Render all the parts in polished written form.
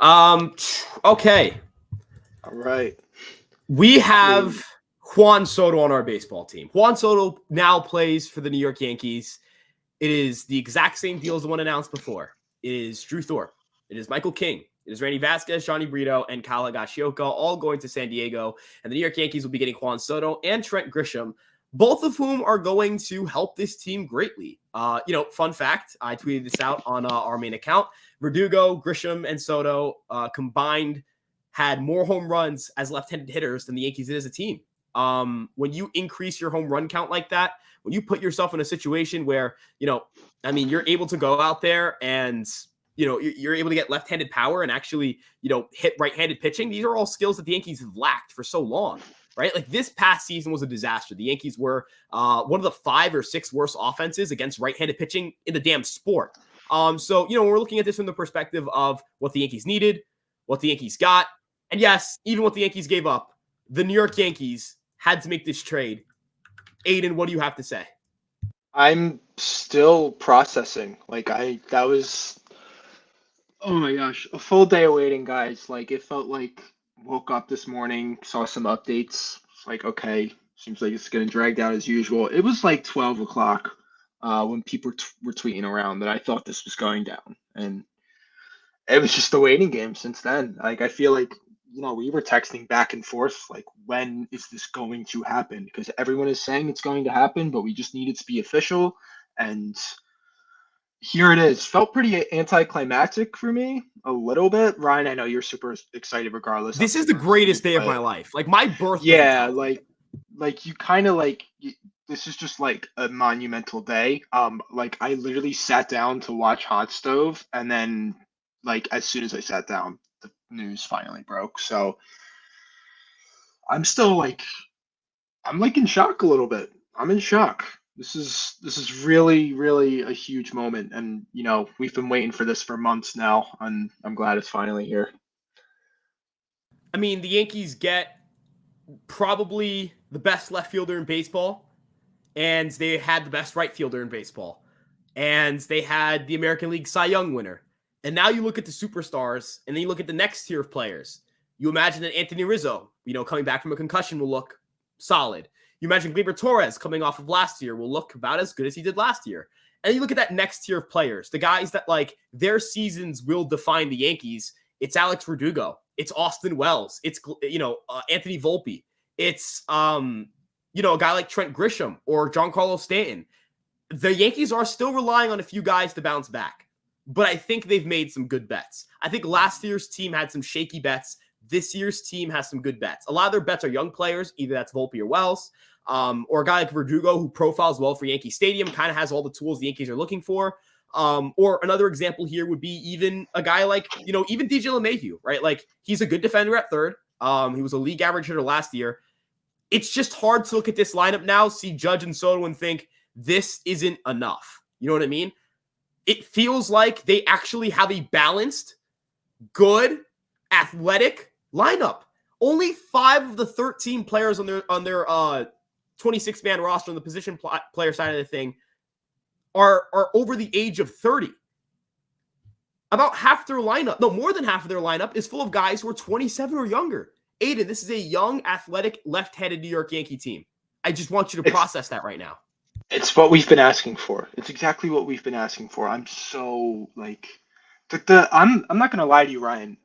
Um, okay. All right. We have Juan Soto on our baseball team. Juan Soto now plays for the New York Yankees. It is the exact same deal as the one announced before. It is Drew Thorpe. It is Michael King. It is Randy Vasquez, Johnny Brito, and Kyle Higashioka all going to San Diego. And the New York Yankees will be getting Juan Soto and Trent Grisham, both of whom are going to help this team greatly. Fun fact, I tweeted this out on our main account. Verdugo, Grisham, and Soto combined had more home runs as left-handed hitters than the Yankees did as a team. When you increase your home run count like that, when you put yourself in a situation where, you're able to go out there and, you're able to get left-handed power and actually, hit right-handed pitching. These are all skills that the Yankees have lacked for so long, right? Like this past season was a disaster. The Yankees were one of the 5 or 6 worst offenses against right-handed pitching in the damn sport. When we're looking at this from the perspective of what the Yankees needed, what the Yankees got, and yes, even what the Yankees gave up, the New York Yankees had to make this trade. Aiden, what do you have to say? I'm still processing. Oh my gosh, a full day of waiting, guys. Like, it felt like woke up this morning, saw some updates. It's like, okay, seems like it's getting dragged out as usual. It was like 12 o'clock when people were tweeting around that I thought this was going down. And it was just a waiting game since then. Like, I feel like, we were texting back and forth, like, when is this going to happen? Because everyone is saying it's going to happen, but we just need it to be official. And here it is. Felt pretty anticlimactic for me, a little bit. Ryan, I know you're super excited regardless. This is the greatest day of my life. Like, my birth. Yeah, like you kind of this is just like a monumental day. Like I literally sat down to watch Hot Stove, and then like as soon as I sat down, the news finally broke. So I'm still I'm in shock a little bit. I'm in shock. This is really, really a huge moment, and we've been waiting for this for months now, and I'm glad it's finally here. I mean, the Yankees get probably the best left fielder in baseball, and they had the best right fielder in baseball, and they had the American League Cy Young winner. And now you look at the superstars, and then you look at the next tier of players. You imagine that Anthony Rizzo, coming back from a concussion, will look solid. You imagine Gleyber Torres coming off of last year will look about as good as he did last year. And you look at that next tier of players, the guys that their seasons will define the Yankees. It's Alex Verdugo. It's Austin Wells. It's, Anthony Volpe. It's, a guy like Trent Grisham or Giancarlo Stanton. The Yankees are still relying on a few guys to bounce back, but I think they've made some good bets. I think last year's team had some shaky bets. This year's team has some good bets. A lot of their bets are young players, either that's Volpe or Wells, or a guy like Verdugo who profiles well for Yankee Stadium, kind of has all the tools the Yankees are looking for. Or another example here would be even a guy like, even DJ LeMahieu, right? Like, he's a good defender at third. He was a league average hitter last year. It's just hard to look at this lineup now, see Judge and Soto and think this isn't enough. You know what I mean? It feels like they actually have a balanced, good, athletic lineup. Only 5 of the 13 players on their 26-man roster on the position player side of the thing are over the age of 30. About half their lineup, no, more than half of their lineup is full of guys who are 27 or younger. Aiden, this is a young, athletic, left-handed New York Yankee team. I just want you to process that right now. It's what we've been asking for. It's exactly what we've been asking for. I'm so I'm not gonna lie to you, Ryan.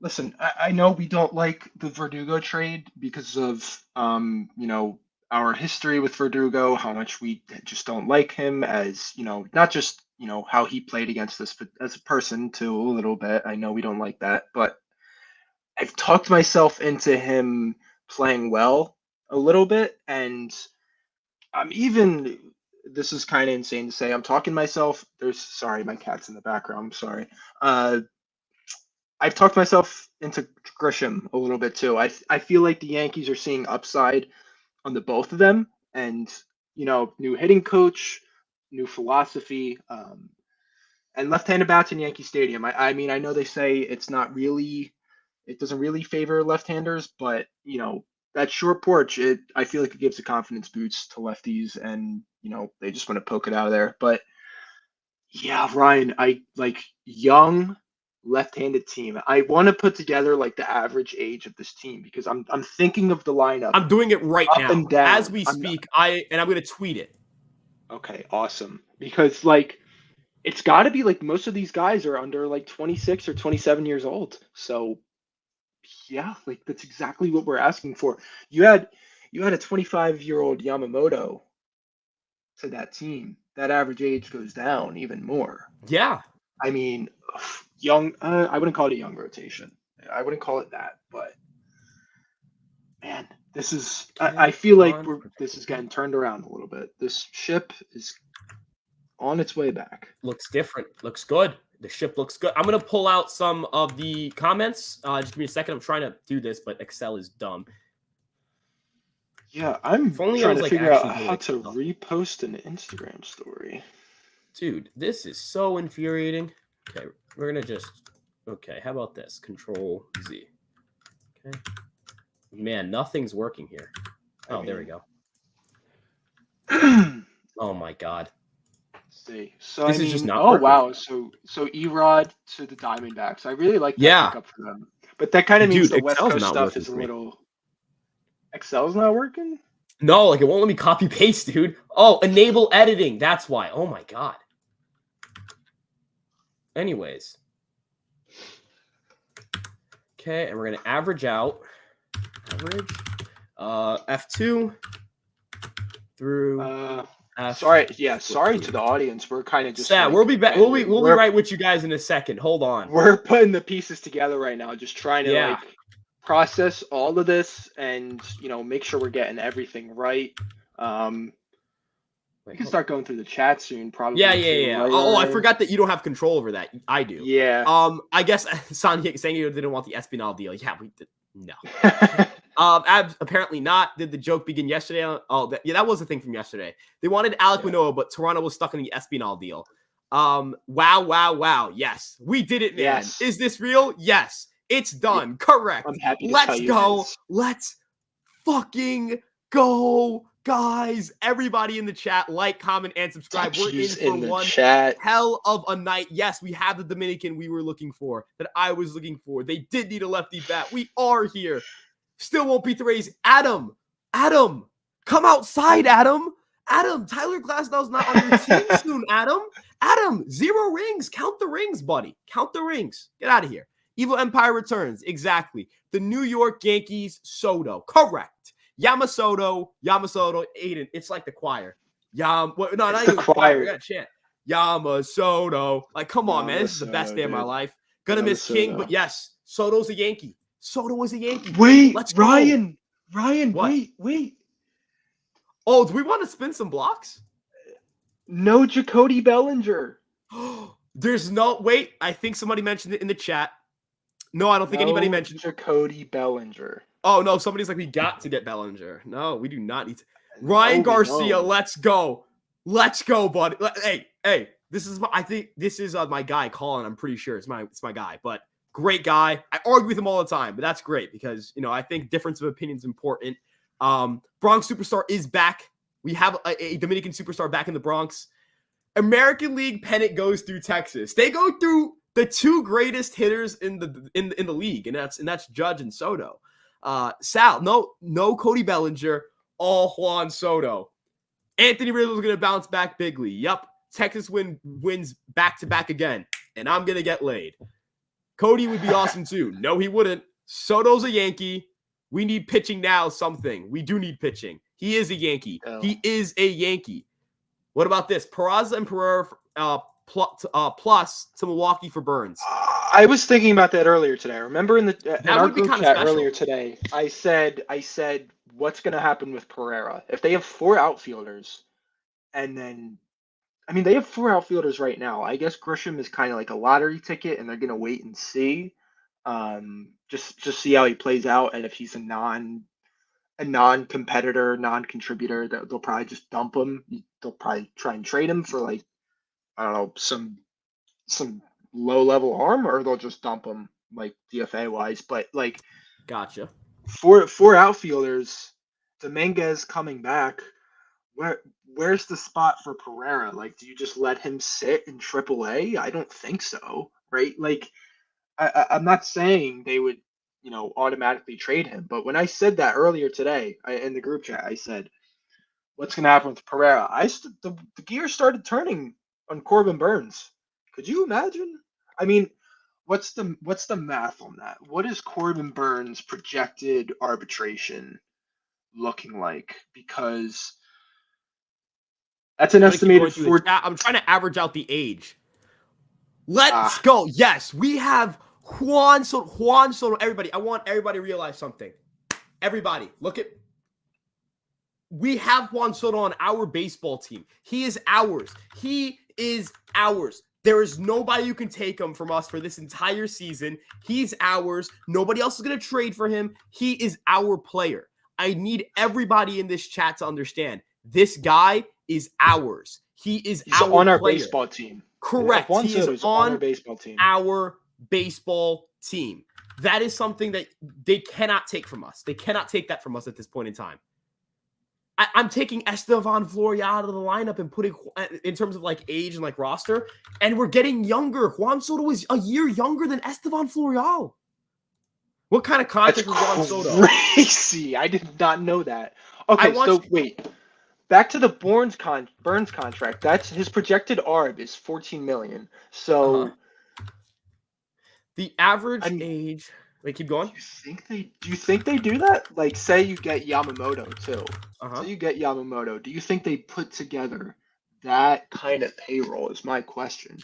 Listen, I know we don't like the Verdugo trade because of our history with Verdugo, how much we just don't like him as, not just, how he played against us, but as a person too, a little bit. I know we don't like that, but I've talked myself into him playing well a little bit, and this is kind of insane to say. I'm talking myself. Sorry, my cat's in the background. I'm sorry. I've talked myself into Grisham a little bit too. I feel like the Yankees are seeing upside on the both of them, and new hitting coach, new philosophy, and left-handed bats in Yankee Stadium. I mean, I know they say it doesn't really favor left-handers, but that short porch, I feel like it gives a confidence boost to lefties, and they just want to poke it out of there. But yeah, Ryan, I like young, left-handed team. I want to put together like the average age of this team because I'm thinking of the lineup I'm doing it right up now and down. as we speak. I'm going to tweet it. Okay, awesome. Because like it's got to be like most of these guys are under like 26 or 27 years old. So yeah, like that's exactly what we're asking for. You had a 25-year-old Yamamoto to that team. That average age goes down even more. Yeah. I mean, young. I wouldn't call it a young rotation. I wouldn't call it that. But man, this is. I feel like this is getting turned around a little bit. This ship is on its way back. Looks different. Looks good. The ship looks good. I'm going to pull out some of the comments. Just give me a second. I'm trying to do this, but Excel is dumb. Yeah, I'm trying to figure out how to repost an Instagram story. Dude, this is so infuriating. Okay, we're going to just... Okay, how about this? Control Z. Okay. Man, nothing's working here. Oh, there we go. Oh, my God. See. So this I mean, is just not oh working. Wow, so Erod to the Diamondbacks. I really like that pickup for them. But that kind of means the West Coast stuff is a little. Excel's not working? No, like it won't let me copy paste, dude. Oh, enable editing. That's why. Oh my God. Anyways. Okay, and we're gonna average out. Average. F2 through F. Sorry to the audience. We're kind of just sad. Like, we'll be back. We'll be right with you guys in a second. Hold on. We're putting the pieces together right now, just trying to like process all of this and make sure we're getting everything right. We can start going through the chat soon, probably. Yeah. Right, I forgot that you don't have control over that. I do. Yeah. I guess Sanyo didn't want the Espinal deal. Yeah, we did. No. Apparently not. Did the joke begin yesterday? That was the thing from yesterday. They wanted Alek Manoah, but Toronto was stuck in the Espinal deal. Wow. Yes, we did it, man. Yes. Is this real? Yes, it's done. Correct. I'm happy to Let's go. Let's fucking go, guys. Everybody in the chat, like, comment, and subscribe. We're in for one hell of a night. Yes, we have the Dominican we were looking for, that I was looking for. They did need a lefty bat. We are here. Still won't beat the Rays. Adam, come outside, Adam, Tyler Glasnow's not on your team soon, Adam, 0 rings. Count the rings, buddy. Count the rings. Get out of here. Evil Empire returns. Exactly. The New York Yankees, Soto. Correct. Yamasoto, Aiden. It's like the choir. Not even the choir. We got to chant. Yamasoto. Like, come on, man. This is the best day of my life. Gonna miss King, but yes, Soto's a Yankee. Soto is a Yankee. Wait, let's go. Ryan, what? Wait. Oh, do we want to spin some blocks? No Jacoby Bellinger. There's no... Wait, I think somebody mentioned it in the chat. No, I don't think anybody mentioned Jacoby Bellinger. Oh, no, somebody's like, we got to get Bellinger. No, we do not need to. Ryan Garcia, let's go. Let's go, buddy. Hey, I think this is my guy, Colin. I'm pretty sure it's my guy, but great guy. I argue with him all the time, but that's great because, I think difference of opinion is important. Bronx Superstar is back. We have a Dominican superstar back in the Bronx. American League pennant goes through Texas. They go through the 2 greatest hitters in the league, and that's Judge and Soto. Sal, no Cody Bellinger, all Juan Soto. Anthony Rizzo's going to bounce back bigly. Yup. Texas wins back-to-back again, and I'm going to get laid. Cody would be awesome too. No, he wouldn't. Soto's a Yankee. We need pitching now, something. We do need pitching. He is a Yankee. He is a Yankee. What about this? Peraza and Pereira plus to Milwaukee for Burns. I was thinking about that earlier today. Remember in our group chat earlier today, I said, what's going to happen with Pereira? If they have 4 outfielders, and then, they have 4 outfielders right now. I guess Grisham is kind of like a lottery ticket, and they're going to wait and see. Just see how he plays out, and if he's a non-competitor, non-contributor, they'll probably just dump him. They'll probably try and trade him for like, I don't know, some low-level arm, or they'll just dump him like DFA wise. But like, gotcha. 4 outfielders, Dominguez coming back. Where's the spot for Pereira? Like, do you just let him sit in AAA? I don't think so, right? Like, I'm not saying they would, automatically trade him. But when I said that earlier today in the group chat, I said, what's going to happen with Pereira? The gears started turning on Corbin Burns. Could you imagine? I mean, what's the math on that? What is Corbin Burns' projected arbitration looking like? Because that's an I'm gonna keep going estimated through the chat. I'm trying to average out the age. Let's Ah. go. Yes, we have Juan Soto. Juan Soto. Everybody, I want everybody to realize something. Everybody, look at. We have Juan Soto on our baseball team. He is ours. He is ours. There is nobody who can take him from us for this entire season. He's ours. Nobody else is going to trade for him. He is our player. I need everybody in this chat to understand this guy is ours. He's our on our player. baseball team. Correct. Juan He is Soto's on our baseball team. Our baseball team. That is something that they cannot take from us. They cannot take that from us at this point in time. I'm taking Estevan Florial out of the lineup and putting, in terms of like age and like roster, and we're getting younger. Juan Soto is a year younger than Estevan Florial. What kind of contract is Juan Soto? Crazy. I did not know that. Okay, so wait. Back to the Burns contract. That's his projected ARB is $14 million. So the average age. Wait, keep going. Do you think they do that? Like, say you get Yamamoto too. So you get Yamamoto. Do you think they put together that kind of payroll? Is my question.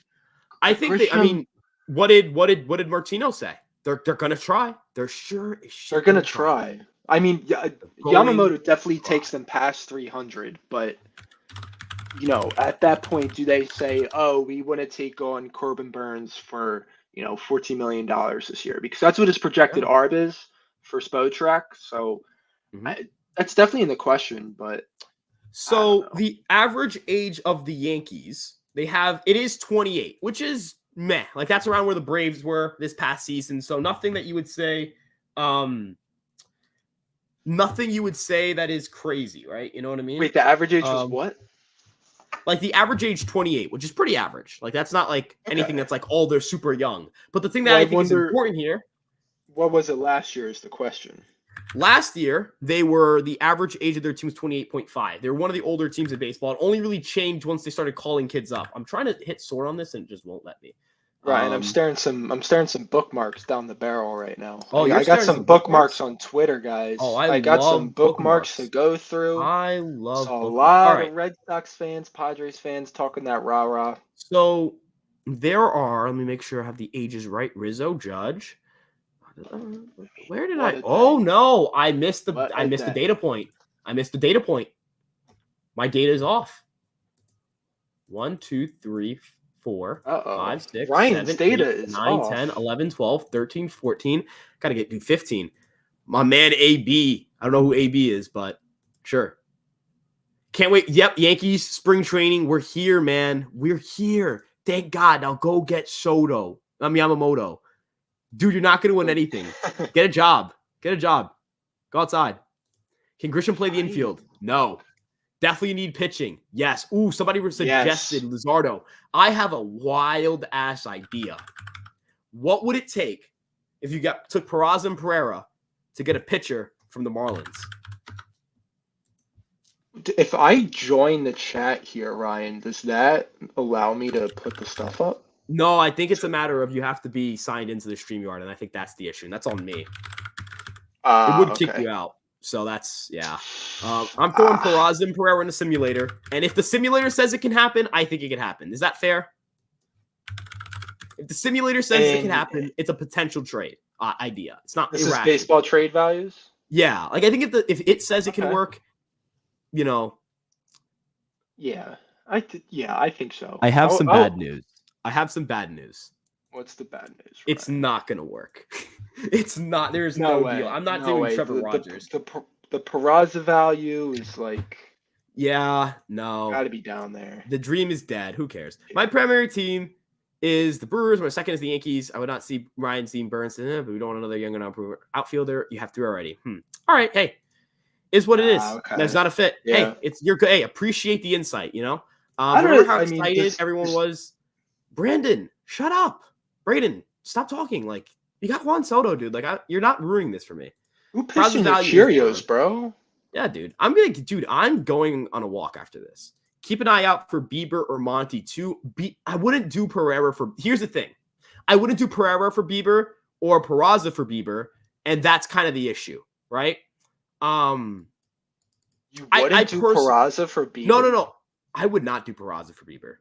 I think they. I mean, what did Martino say? They're gonna try. They're sure. They're gonna try. I mean, Yamamoto definitely takes them past 300, but at that point, do they say, "Oh, we want to take on Corbin Burns for $14 million this year," because that's what his projected ARB is for Spotrac. So that's definitely in the question. But so the average age of the Yankees, it is 28, which is meh. Like that's around where the Braves were this past season. So nothing that you would say, nothing you would say that is crazy, right? You know what I mean? Wait, the average age was what? Like the average age 28, which is pretty average. Like that's not like anything that's like, oh, they're super young. But the thing that I think is important here. What was it last year is the question. Last year, the average age of their team was 28.5. They were one of the older teams in baseball. It only really changed once they started calling kids up. I'm trying to hit sort on this and it just won't let me. Right, I'm staring some bookmarks down the barrel right now. Oh, I got some bookmarks on Twitter, guys. Oh, I got some bookmarks to go through. I love a lot of Red Sox fans, Padres fans talking that rah-rah. So there are, let me make sure I have the ages right. Rizzo, Judge. Where did I? Oh no, I missed the data point. My data is off. 1, 2, 3, 4, 5, 6, Ryan's 7, data 8, is 9, off. 10, 11, 12, 13, 14. Gotta do 15. My man AB. I don't know who AB is, but sure. Can't wait. Yep, Yankees spring training. We're here, man. We're here. Thank God. Now go get Soto. Yamamoto. Dude, you're not going to win anything. Get a job. Go outside. Can Grisham play the infield? No. Definitely need pitching. Yes. Ooh, somebody suggested Luzardo. I have a wild ass idea. What would it take if you took Peraza and Pereira to get a pitcher from the Marlins? If I join the chat here, Ryan, does that allow me to put the stuff up? No, I think it's a matter of you have to be signed into the StreamYard, and I think that's the issue. And that's on me. It would kick you out. So that's, yeah. I'm throwing Peraza and Pereira in a simulator. And if the simulator says it can happen, I think it can happen. Is that fair? If the simulator says it can happen, it's a potential trade idea. It's not irrational. This is baseball trade values? Yeah. Like, I think if it says it can work, Yeah. I think so. I have some bad news. What's the bad news? Ryan? It's not going to work. It's not. There's no deal. I'm not doing Trevor Rogers. The Peraza value is like. Yeah, no. Got to be down there. The dream is dead. Who cares? My primary team is the Brewers. My second is the Yankees. I would not see Ryan seeing Burns, but we don't want another younger non-proven outfielder. You have 3 already. All right. Hey, is what it is. Okay. That's not a fit. Yeah. Hey, you're good. Hey, appreciate the insight. Remember how excited everyone was. Brandon, shut up. Braden, Stop talking. Like, you got Juan Soto, dude. Like, you're not ruining this for me. Who pissed in your Value is down. Cheerios, bro? Yeah, dude. I'm going on a walk after this. Keep an eye out for Bieber or Monty too. I wouldn't do Pereira for. Here's the thing, I wouldn't do Pereira for Bieber or Peraza for Bieber, and that's kind of the issue, right? You wouldn't do Peraza for Bieber? No. I would not do Peraza for Bieber.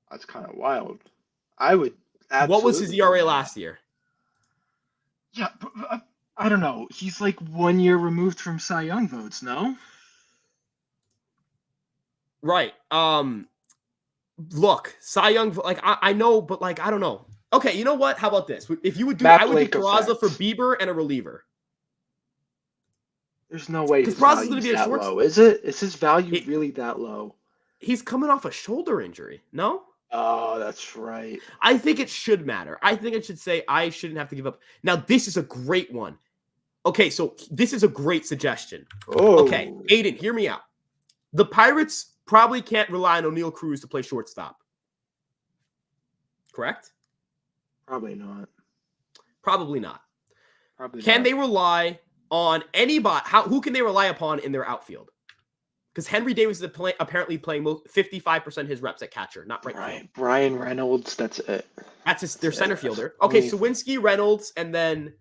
That's kind of wild. I would. Absolutely. What was his ERA last year? Yeah, I don't know. He's like 1 year removed from Cy Young votes, no? Right. Look, Cy Young, like I know, but like I don't know. Okay, you know what? How about this? If you would do, I would do Peraza for Bieber and a reliever. There's no way his Peraza's going to be that low, is it? Is his value really that low? He's coming off a shoulder injury. No. Oh, that's right. I think it should matter. I think it should say I shouldn't have to give up. Now, this is a great one. Okay, so this is a great suggestion. Oh. Okay, Aiden, hear me out. The Pirates probably can't rely on O'Neal Cruz to play shortstop. Correct? Probably not. Probably not. Probably can not. They rely on anybody? Who can they rely upon in their outfield? Because Henry Davis is apparently playing 55% of his reps at catcher, not right field. Brian Reynolds, that's it. That's their center fielder. Okay, Sawinski, Reynolds, and then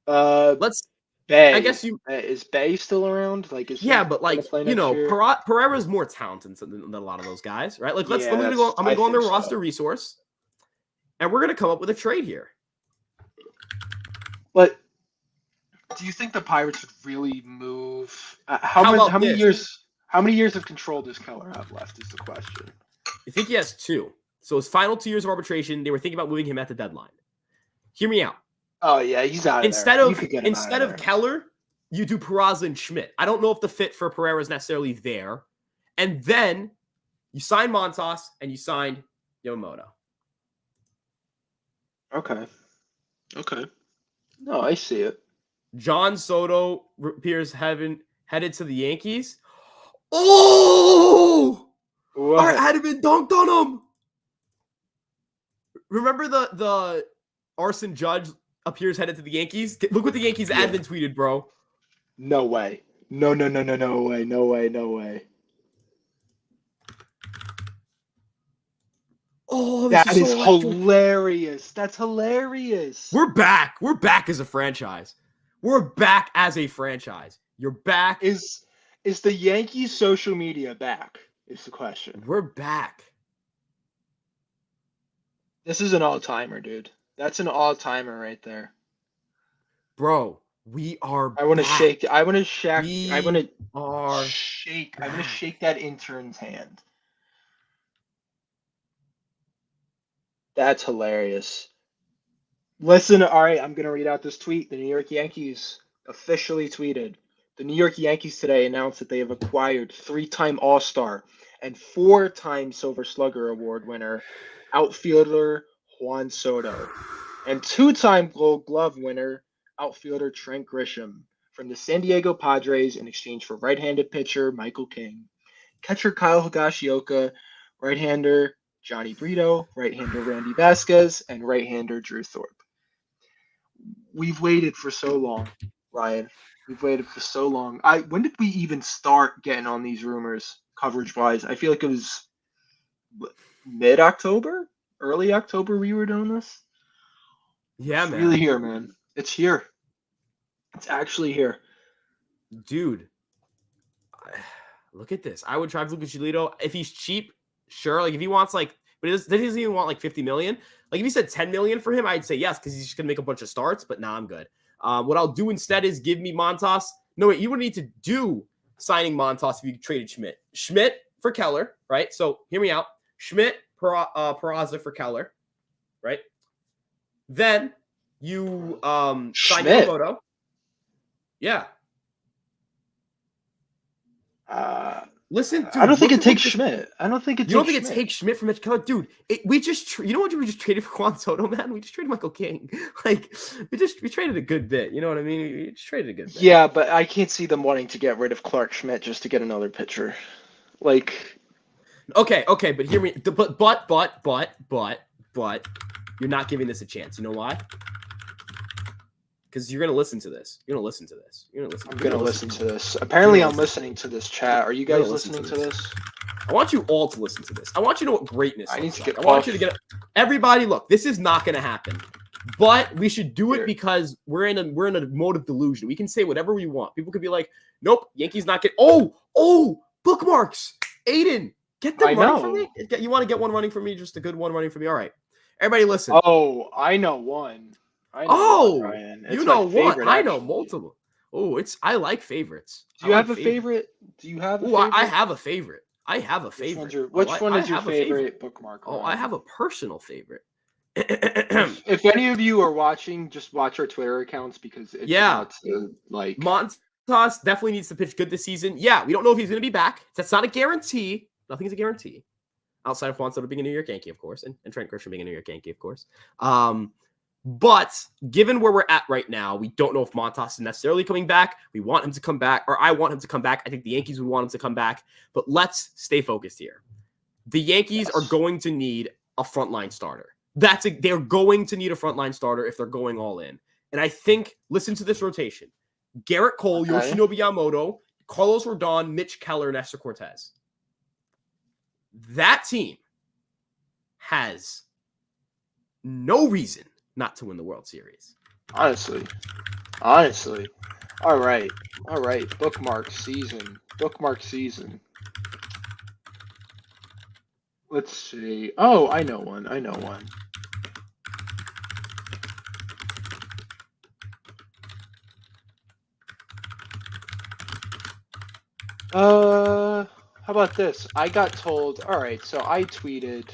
let's. Bay. I guess is Bay still around? Like, but like Pereira's more talented than a lot of those guys, right? Like, I'm gonna go on their roster resource, and we're gonna come up with a trade here. But do you think the Pirates would really move? How many years? How many years of control does Keller have left? Is the question. I think he has 2. So his final 2 years of arbitration, they were thinking about moving him at the deadline. Hear me out. Oh yeah, he's out. Instead of Keller, you do Peraza and Schmidt. I don't know if the fit for Pereira is necessarily there. And then you sign Montas and you signed Yamamoto. Okay. No, I see it. Juan Soto appears headed to the Yankees. Oh! What? I hadn't been dunked on him. Remember the Arson Judge appears headed to the Yankees? Look what the Yankees admin tweeted, bro. No way. No way. Oh, that is hilarious. That's hilarious. We're back. We're back as a franchise. You're back. Is the Yankees social media back? Is the question. We're back. This is an all-timer, dude. That's an all-timer right there. Bro, we are I want to shake. I want to shake that intern's hand. That's hilarious. Listen, all right, I'm going to read out this tweet. The New York Yankees officially tweeted. The New York Yankees today announced that they have acquired 3-time All-Star and 4-time Silver Slugger Award winner, outfielder Juan Soto, and 2-time Gold Glove winner, outfielder Trent Grisham, from the San Diego Padres in exchange for right-handed pitcher Michael King, catcher Kyle Higashioka, right-hander Johnny Brito, right-hander Randy Vasquez, and right-hander Drew Thorpe. We've waited for so long, Ryan. We've waited for so long. When did we even start getting on these rumors, coverage-wise? I feel like it was mid-October? Early October we were doing this? Yeah, it's man. Really here, man. It's here. It's actually here. Dude, look at this. I would try Lucas Giolito. If he's cheap, sure. Like, if he wants, like, but he doesn't even want, like, $50 million. Like, if he said $10 million for him, I'd say yes, because he's just going to make a bunch of starts, but nah, I'm good. What I'll do instead is give me Montas. No, wait, you would need to do signing Montas if you traded Schmidt. Schmidt for Keller, right? So hear me out. Schmidt, Peraza for Keller, right? Then you sign Yamamoto. Yeah. Listen, dude, I don't think it takes Schmidt. I don't think it. You don't think it takes Schmidt from Mitch Keller, dude? We know what we just traded for Juan Soto, man. We just traded Michael King. Like we traded a good bit. You know what I mean? We just traded a good bit. Yeah, but I can't see them wanting to get rid of Clark Schmidt just to get another pitcher. Like, okay, but hear me. But you're not giving this a chance. You know why? Because you're going to listen to this. You're going to listen to this. You're going to listen. I'm going to listen to this. Apparently, I'm listening to this chat. Are you guys listen listening to to this? I want you all to listen to this. I want you to know what greatness I need looks to like. get I want off. you to get everybody. Look, this is not going to happen, but we should do it Here. because we're in a mode of delusion. We can say whatever we want. People could be like, "Nope, Yankees not get." Oh, bookmarks, Aiden, get them I running know. for me. You want to get one running for me? Just a good one running for me. All right, everybody, listen. Oh, I know one. Ryan. It's you know my favorite, one. I know actually. multiple. Oh, I like favorites. Do you have a favorite? Do you have a Oh, favorite? I have a favorite. I have a favorite. Which one is your favorite bookmark? Oh, I have a personal favorite. If any of you are watching, just watch our Twitter accounts because it's about to, like, Montas definitely needs to pitch good this season. Yeah, we don't know if he's going to be back. That's not a guarantee. Nothing's a guarantee. Outside of Juan Soto being a New York Yankee, of course, and Trent Grisham being a New York Yankee, of course. But given where we're at right now, we don't know if Montas is necessarily coming back. We want him to come back, or I want him to come back. I think the Yankees would want him to come back. But let's stay focused here. The Yankees are going to need a frontline starter. They're going to need a frontline starter if they're going all in. And I think, listen to this rotation. Garrett Cole, Yoshinobu Yamamoto, Carlos Rodon, Mitch Keller, and Nestor Cortez. That team has no reason not to win the World Series. Honestly. All right. Bookmark season. Let's see. Oh, I know one. How about this? I got told, all right, so I tweeted,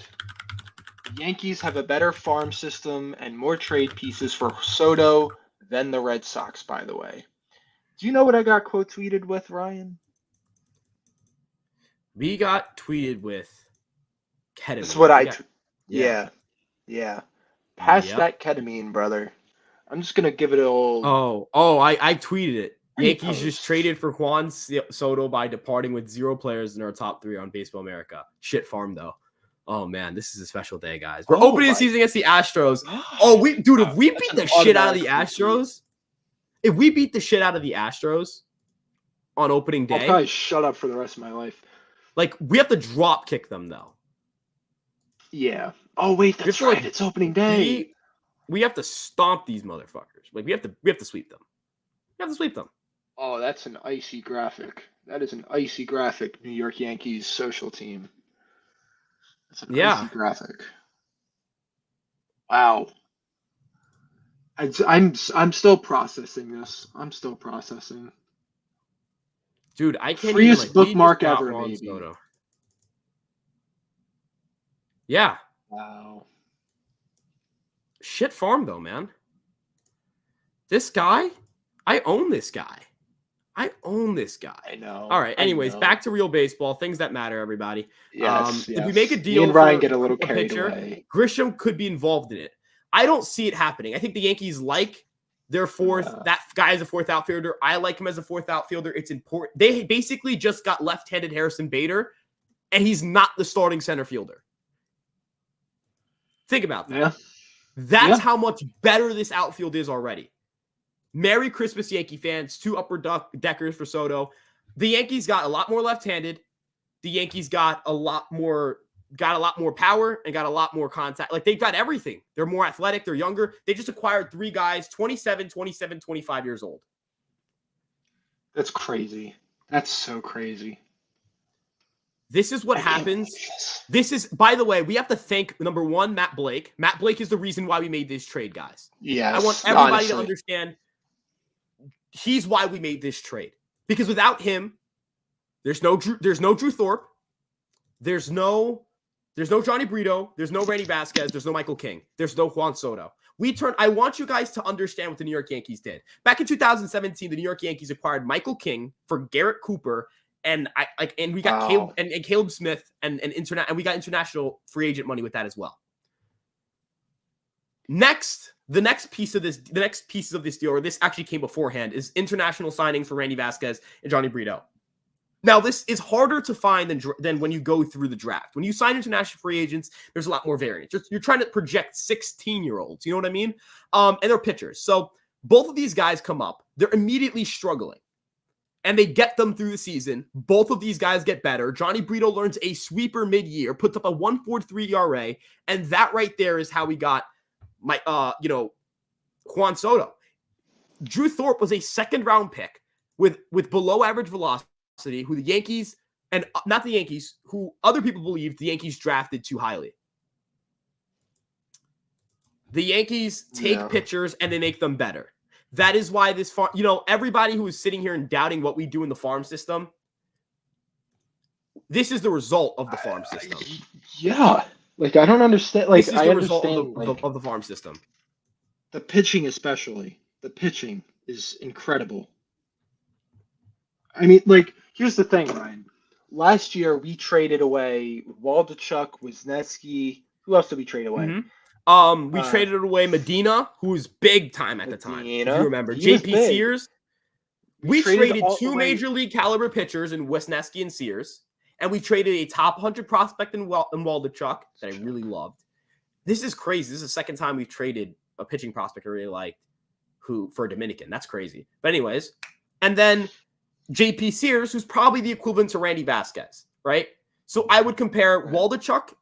Yankees have a better farm system and more trade pieces for Soto than the Red Sox, by the way. Do you know what I got quote tweeted with, Ryan? We got tweeted with ketamine. That's what Yeah. Pass that ketamine, brother. I'm just gonna give it a old. I tweeted it. Yankees just traded for Juan Soto by departing with 0 players in our top 3 on Baseball America. Shit farm though. Oh man, this is a special day, guys. We're opening the season against the Astros. If we beat the shit out of the Astros, on opening day, I'll probably shut up for the rest of my life. Like, we have to drop kick them though. Yeah. Oh wait, that's right. It's opening day. We have to stomp these motherfuckers. Like we have to sweep them. Oh, that's an icy graphic. That is an icy graphic, New York Yankees social team. That's an icy graphic. Wow. I'm still processing this. Dude, I can't freest even, bookmark ever, maybe. Soto. Yeah. Wow. Shit farm though, man. This guy, I own this guy. I know. All right. Anyways, back to real baseball. Things that matter, everybody. Yes. If we make a deal, me and Ryan get a little carried away. Grisham could be involved in it. I don't see it happening. I think the Yankees like their fourth. That guy is a fourth outfielder. I like him as a fourth outfielder. It's important. They basically just got left-handed Harrison Bader, and he's not the starting center fielder. Think about that. Yeah. That's how much better this outfield is already. Merry Christmas, Yankee fans. 2 upper deckers for Soto. The Yankees got a lot more left-handed. The Yankees got a lot more power and got a lot more contact. Like, they've got everything. They're more athletic. They're younger. They just acquired 3 guys, 27, 25 years old. That's crazy. That's so crazy. This is what happens. This is, by the way, we have to thank, number 1, Matt Blake. Matt Blake is the reason why we made this trade, guys. Yes, I want everybody to understand he's why we made this trade. Because without him, there's no Drew Thorpe. There's no Johnny Brito. There's no Randy Vasquez. There's no Michael King. There's no Juan Soto. I want you guys to understand what the New York Yankees did. Back in 2017, the New York Yankees acquired Michael King for Garrett Cooper, and we got Caleb and Caleb Smith and we got international free agent money with that as well. The next piece of this deal, or this actually came beforehand, is international signings for Randy Vasquez and Johnny Brito. Now, this is harder to find than when you go through the draft. When you sign international free agents, there's a lot more variance. You're trying to project 16-year-olds. You know what I mean? And they're pitchers. So both of these guys come up. They're immediately struggling. And they get them through the season. Both of these guys get better. Johnny Brito learns a sweeper mid-year, puts up a 1.43 ERA. And that right there is how we got Juan Soto. Drew Thorpe was a second-round pick with below-average velocity, who the Yankees, and not the Yankees, who other people believed the Yankees drafted too highly. The Yankees take pitchers and they make them better. That is why this farm, everybody who is sitting here and doubting what we do in the farm system, this is the result of the farm system. Yeah. Like, I don't understand. Like, this is I the understand result of the farm system. The pitching, especially. The pitching is incredible. I mean, like, here's the thing, Ryan. Last year, we traded away Waldichuk, Wisniewski. Who else did we trade away? Mm-hmm. We traded away Medina, who was big time at the time. If you remember, JP Sears. We traded two major league caliber pitchers in Wisniewski and Sears, and we traded a top 100 prospect in Waldichuk that I really loved. This is crazy. This is the second time we've traded a pitching prospect I really liked, who for a Dominican. That's crazy. But anyways, and then JP Sears, who's probably the equivalent to Randy Vasquez, right? So I would compare Waldichuk.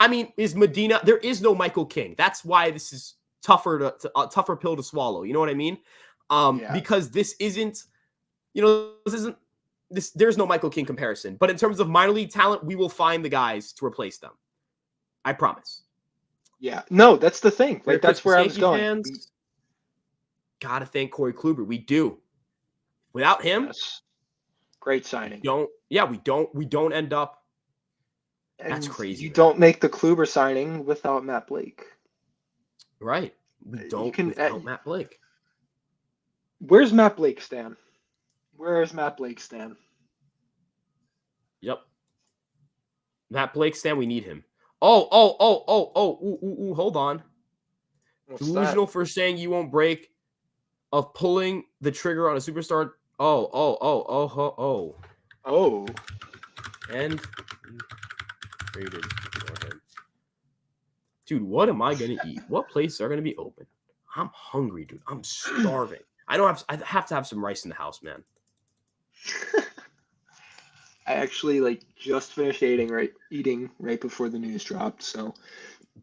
I mean, is Medina? There is no Michael King. That's why this is tougher tougher pill to swallow. You know what I mean? Because this isn't, there's no Michael King comparison. But in terms of minor league talent, we will find the guys to replace them. I promise. Yeah. No, that's the thing. Like, that's where I was going. Fans, gotta thank Corey Kluber. We do. Without him, great signing. We don't end up. That's crazy. You don't make the Kluber signing without Matt Blake. Right. We don't without Matt Blake. Where's Matt Blake stand? Where is Matt Blake stand? Yep. Matt Blake stand, we need him. Hold on. What's Delusional that? for saying you won't break of pulling the trigger on a superstar. Oh. And traded for him. Dude, what am I gonna eat? What places are gonna be open? I'm hungry, dude. I'm starving. I have to have some rice in the house, man. I actually just finished eating right before the news dropped. So,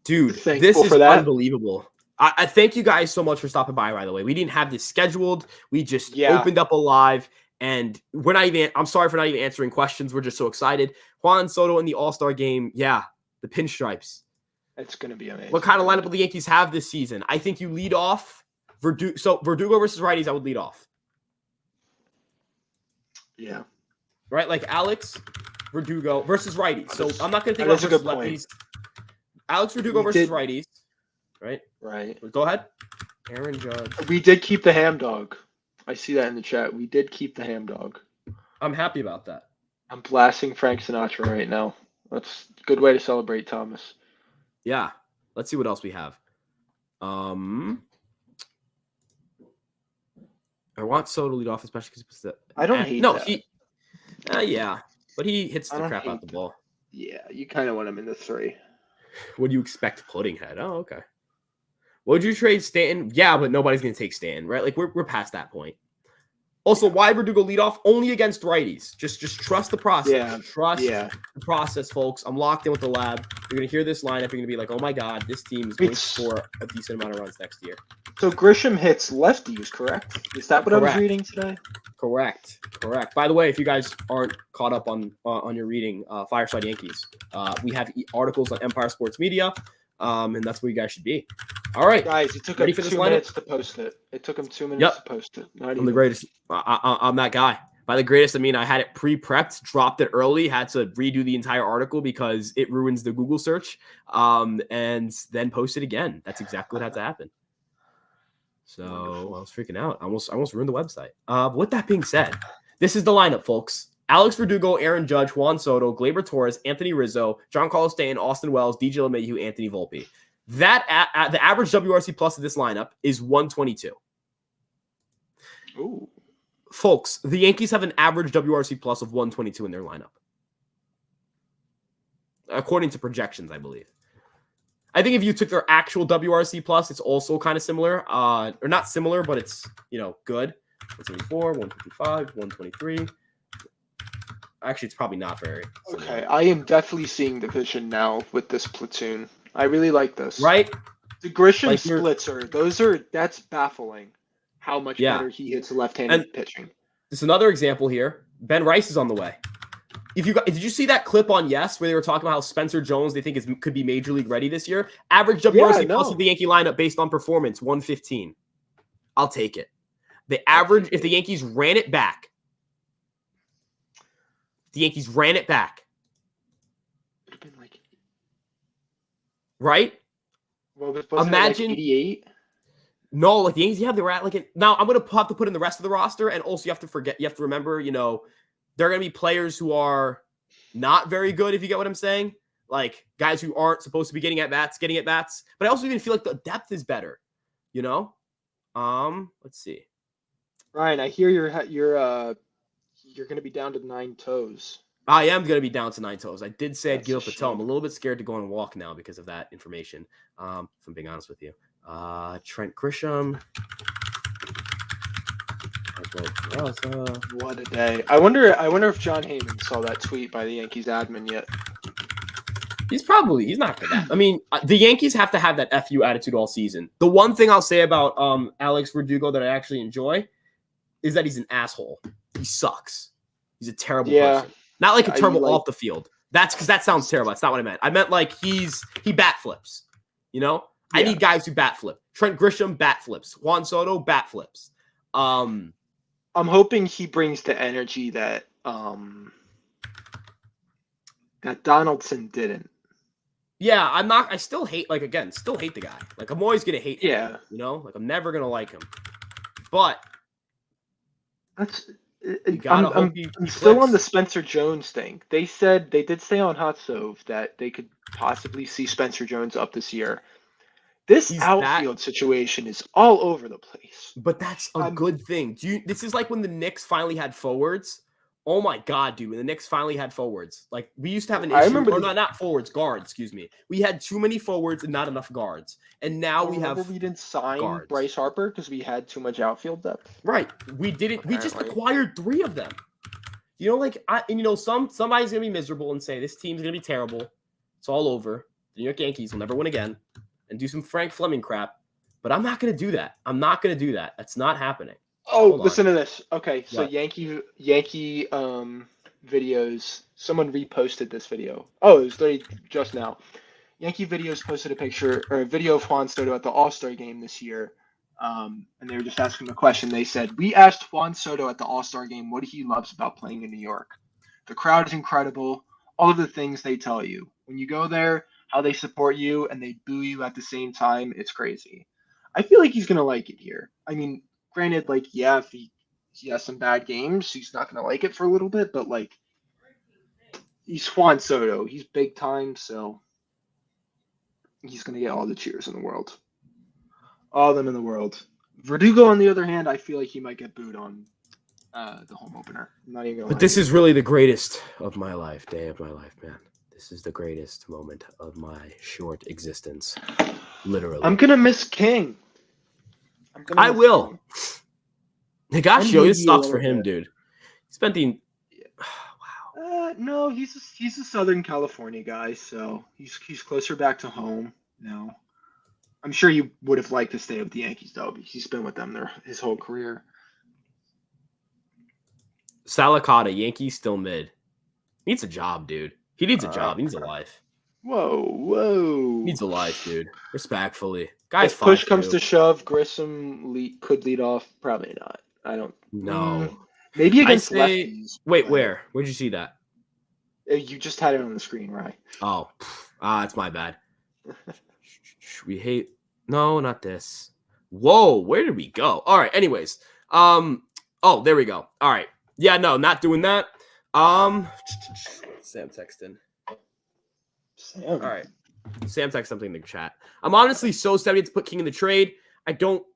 dude, this is unbelievable. I thank you guys so much for stopping by the way. We didn't have this scheduled. We just opened up a live, and I'm sorry for not even answering questions. We're just so excited. Juan Soto in the All-Star game. Yeah, the pinstripes. It's going to be amazing. What kind of lineup will the Yankees have this season? I think you lead off Verdugo. So Verdugo versus righties, I would lead off. Yeah. Right? Like Alex Verdugo versus righties. So I'm not going to think about versus lefties. Alex Verdugo versus righties. Right? Right. Go ahead. Aaron Judge. We did keep the ham dog. I see that in the chat. We did keep the ham dog. I'm happy about that. I'm blasting Frank Sinatra right now. That's a good way to celebrate, Thomas. Yeah. Let's see what else we have. I want Soto to lead off, especially because I don't hate that. Yeah. But he hits the crap out the ball. Yeah, you kind of want him in the 3. What do you expect pudding head? Oh, okay. Would you trade Stanton? Yeah, but nobody's going to take Stanton, right? Like, we're past that point. Also, why Verdugo lead off? Only against righties. Just trust the process. Yeah. Trust the process, folks. I'm locked in with the lab. You're going to hear this lineup. You're going to be like, oh, my God, this team is going to score a decent amount of runs next year. So Grisham hits lefties, correct? Is that what I was reading today? Correct. By the way, if you guys aren't caught up on your reading, Fireside Yankees, we have articles on Empire Sports Media, and that's where you guys should be. All right, guys. It took him 2 minutes to post it. It took him 2 minutes to post it. I'm the greatest. I'm that guy. By the greatest, I mean I had it pre-prepped, dropped it early, had to redo the entire article because it ruins the Google search, and then post it again. That's exactly what had to happen. So I was freaking out. I almost ruined the website. With that being said, this is the lineup, folks. Alex Verdugo, Aaron Judge, Juan Soto, Gleyber Torres, Anthony Rizzo, Giancarlo Stanton, Austin Wells, DJ LeMahieu, Anthony Volpe. That the average WRC plus of this lineup is 122. Ooh. Folks, the Yankees have an average WRC plus of 122 in their lineup. According to projections, I believe. I think if you took their actual WRC plus, it's also kind of similar. Or not similar, but it's, good. 174, 155, 123. Actually, it's probably not very similar. Okay, I am definitely seeing the vision now with this platoon. I really like this. Right? The Grisham Like splits that's baffling how much better he hits left-handed pitching. There's another example here. Ben Rice is on the way. Did you see that clip on Yes where they were talking about how Spencer Jones they think could be major league ready this year? Average WRC plus of the Yankee lineup based on performance 115. I'll take it. The average if the Yankees ran it back. Right? Well, imagine 88. No, like the Yankees, they were at now I'm gonna have to put in the rest of the roster, and also you have to remember, there are gonna be players who are not very good, if you get what I'm saying. Like guys who aren't supposed to be getting at bats. But I also even feel like the depth is better, Let's see. Ryan, I hear you're gonna be down to 9 toes. I am going to be down to 9 toes. I did say I'd give up a toe. I'm a little bit scared to go on a walk now because of that information, if I'm being honest with you. Trent Grisham. What a day. I wonder if John Heyman saw that tweet by the Yankees admin yet. He's not for that. I mean, the Yankees have to have that FU attitude all season. The one thing I'll say about Alex Verdugo that I actually enjoy is that he's an asshole. He sucks. He's a terrible person. Not like a terrible off the field. That's because that sounds terrible. That's not what I meant. I meant like he bat flips. I need guys who bat flip. Trent Grisham bat flips. Juan Soto bat flips. I'm hoping he brings the energy that Donaldson didn't. Yeah, I'm not. I still hate the guy. Like I'm always gonna hate him. Yeah. I'm never gonna like him. But I'm still on the Spencer Jones thing. They did say on Hot Stove that they could possibly see Spencer Jones up this year. This outfield situation is all over the place. But that's a good thing. This is like when the Knicks finally had forwards. Oh my God, dude! When the Knicks finally had forwards, like we used to have an issue. I remember not forwards, guards. Excuse me. We had too many forwards and not enough guards, and now we didn't sign guards. Bryce Harper because we had too much outfield depth. Right. We didn't. Apparently. We just acquired 3 of them. Somebody's gonna be miserable and say this team's gonna be terrible. It's all over. The New York Yankees will never win again, and do some Frank Fleming crap. But I'm not gonna do that. That's not happening. Oh, listen to this. Okay, so Yankee videos. Someone reposted this video. Oh, it was literally just now. Yankee videos posted a picture or a video of Juan Soto at the All-Star game this year. And they were just asking him a question. They said, "We asked Juan Soto at the All-Star game what he loves about playing in New York. The crowd is incredible. All of the things they tell you. When you go there, how they support you and they boo you at the same time, it's crazy." I feel like he's gonna like it here. I mean, granted, if he has some bad games, he's not going to like it for a little bit, but, he's Juan Soto. He's big time, so he's going to get all the cheers in the world. All of them in the world. Verdugo, on the other hand, I feel like he might get booed on the home opener. I'm not even gonna But this is really the greatest of my life, day of my life, man. This is the greatest moment of my short existence. Literally. I'm going to miss King. I will. Higashioka, this sucks for him, dude. He spent the wow. No, he's a Southern California guy, so he's closer back to home now. I'm sure he would have liked to stay with the Yankees though, because he's been with them his whole career. Salicata, Yankees still mid. Needs a job, dude. He needs a job. He needs a life. Whoa. Needs a life, dude. Respectfully. Guys, if push comes to shove, Grisham could lead off. Probably not. I don't know. Maybe against lefties. Wait, where? Where'd you see that? You just had it on the screen, right? Oh, it's my bad. We hate. No, not this. Whoa, where did we go? All right. Anyways, oh, there we go. All right. Yeah, no, not doing that. Sam texting. All right. Sam texted something in the chat. I'm honestly so excited to put King in the trade.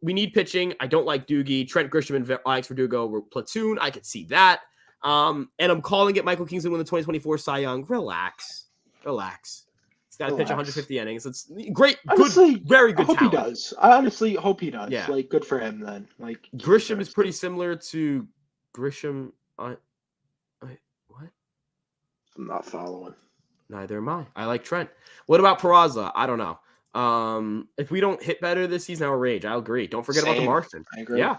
We need pitching. I don't like Doogie. Trent Grisham and Alex Verdugo were platoon. I could see that. And I'm calling it Michael King's win the 2024 Cy Young. Relax. He's got to pitch 150 innings. It's great, honestly, good, very good I hope talent. he does. I honestly hope he does. Yeah. Like, good for him then. Like, Grisham is pretty similar to Grisham. What? I'm not following. Neither am I. I like Trent. What about Peraza? I don't know. If we don't hit better this season, I'll rage. I'll agree. Don't forget about the Martian. I agree. Yeah.